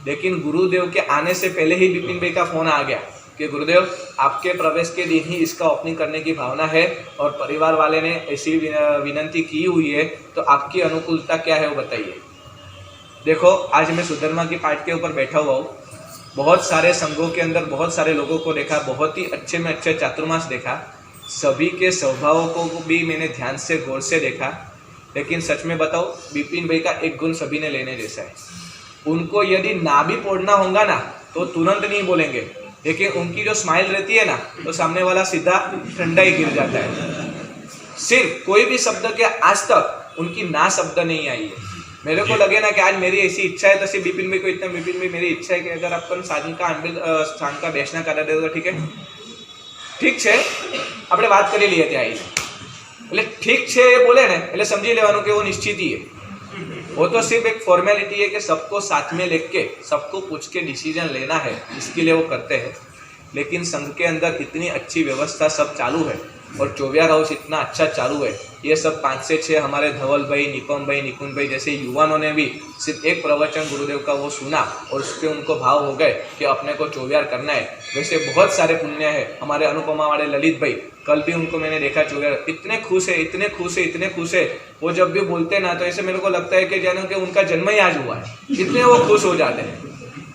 लेकिन गुरुदेव के आने से पहले ही विपिन भाई का फोन आ गया कि गुरुदेव आपके प्रवेश के दिन ही इसका ओपनिंग करने की भावना है और परिवार वाले ने ऐसी विनंती की हुई है, तो आपकी अनुकूलता क्या है वो बताइए। देखो आज मैं सुधर्मा की पार्ट के ऊपर बैठा हुआ हूँ, बहुत सारे संघों के अंदर बहुत सारे लोगों को देखा, बहुत ही अच्छे में अच्छे चातुर्मास देखा, सभी के स्वभावों को भी मैंने ध्यान से गौर से देखा। लेकिन सच में बताओ विपिन भाई का एक गुण सभी ने लेने जैसा है। उनको यदि ना भी पढ़ना होगा ना तो तुरंत नहीं बोलेंगे, लेकिन उनकी जो स्माइल रहती है ना तो सामने वाला सीधा ठंडा ही गिर जाता है। सिर्फ कोई भी शब्द के आज तक उनकी ना शब्द नहीं आई है। मेरे को लगे ना कि आज मेरी ऐसी इच्छा है, तो सिर्फ विपिन भाई को इतना, विपिन भाई मेरी इच्छा है कि अगर अपन સાંજ का બેસના કરા દે તો ઠીક છે આપણે વાત કરી લઈએ ત્યાં એટલે ઠીક છે એ બોલે ને એટલે સમજી લેવાનું કે वो નિશ્ચિત ही है। वो तो सिर्फ एक फॉर्मेलिटी है कि सबको साथ में लेके सबको पूछ के डिसीजन लेना है, इसके लिए वो करते हैं। लेकिन संघ के अंदर इतनी अच्छी व्यवस्था सब चालू है और चौबियार हाउस इतना अच्छा चालू है। ये सब 5 से 6 हमारे धवल भाई, निपम भाई, निकुंज भाई जैसे युवाओं ने भी सिर्फ एक प्रवचन गुरुदेव का वो सुना और उसके उनको भाव हो गए कि अपने को चौबियार करना है। वैसे बहुत सारे पुण्य है। हमारे अनुपमा वाले ललित भाई, कल भी उनको मैंने देखा चौबियार, इतने खुश है, इतने खुश है, इतने खुश है। वो जब भी बोलते हैं ना तो ऐसे मेरे को लगता है कि जानो कि उनका जन्म ही आज हुआ है, इतने वो खुश हो जाते हैं।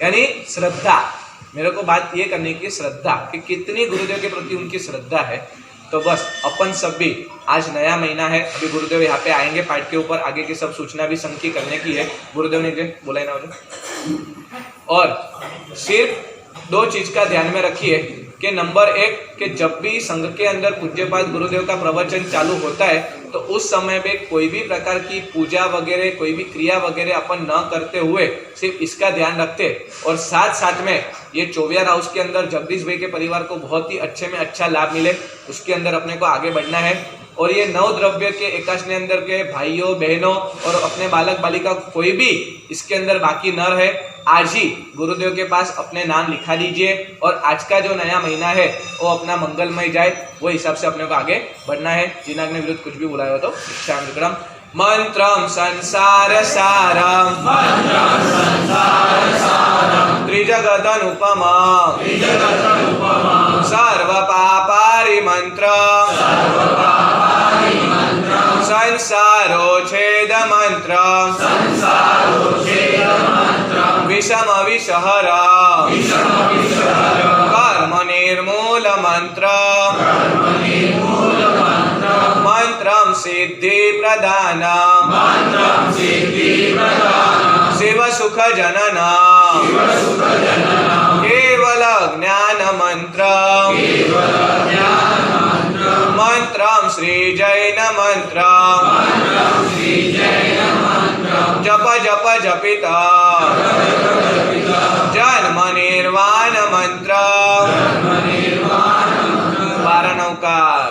यानी श्रद्धा, मेरे को बात ये करने की श्रद्धा कि कितनी गुरुदेव के प्रति उनकी श्रद्धा है। तो बस अपन सब भी, आज नया महीना है, अभी गुरुदेव यहाँ पे आएंगे पाठ के ऊपर, आगे की सब सूचना भी संघ की करने की है। गुरुदेव ने बोला है ना मुझे। और सिर्फ 2 चीज का ध्यान में रखिए कि नंबर 1 कि जब भी संघ के अंदर पूज्यपाद गुरुदेव का प्रवचन चालू होता है तो उस समय में कोई भी प्रकार की पूजा वगैरह, कोई भी क्रिया वगैरह अपन न करते हुए सिर्फ इसका ध्यान रखते। और साथ साथ में ये चौबियार हाउस के अंदर जगदीश भाई के परिवार को बहुत ही अच्छे में अच्छा लाभ मिले, उसके अंदर अपने को आगे बढ़ना है। और ये 9 द्रव्य के एकादशी अंदर के भाइयों बहनों और अपने बालक बालिका कोई भी इसके अंदर बाकी न रहे, आज ही गुरुदेव के पास अपने नाम लिखा दीजिए और आज का जो नया महीना है वो अपना मंगलमय जाए, वो हिसाब से अपने को आगे बढ़ना है। जिनाग ने विरुद्ध कुछ भी बुलाया हो तो क्षमा विक्रम। मंत्रम संसार सारम त्रिजगदनुपमा सर्व पापारि मंत्रम संसारोच्छेद मंत्रम विषम विषहरम कर्म निर्मूल मंत्रम मंत्रम सिद्धि प्रदानम शिव सुख जननम केवल ज्ञान मंत्रम मंत्रम श्री जैन मंत्रम जप जप जपिता जन्म निर्वाण मंत्रम 12 नौकार।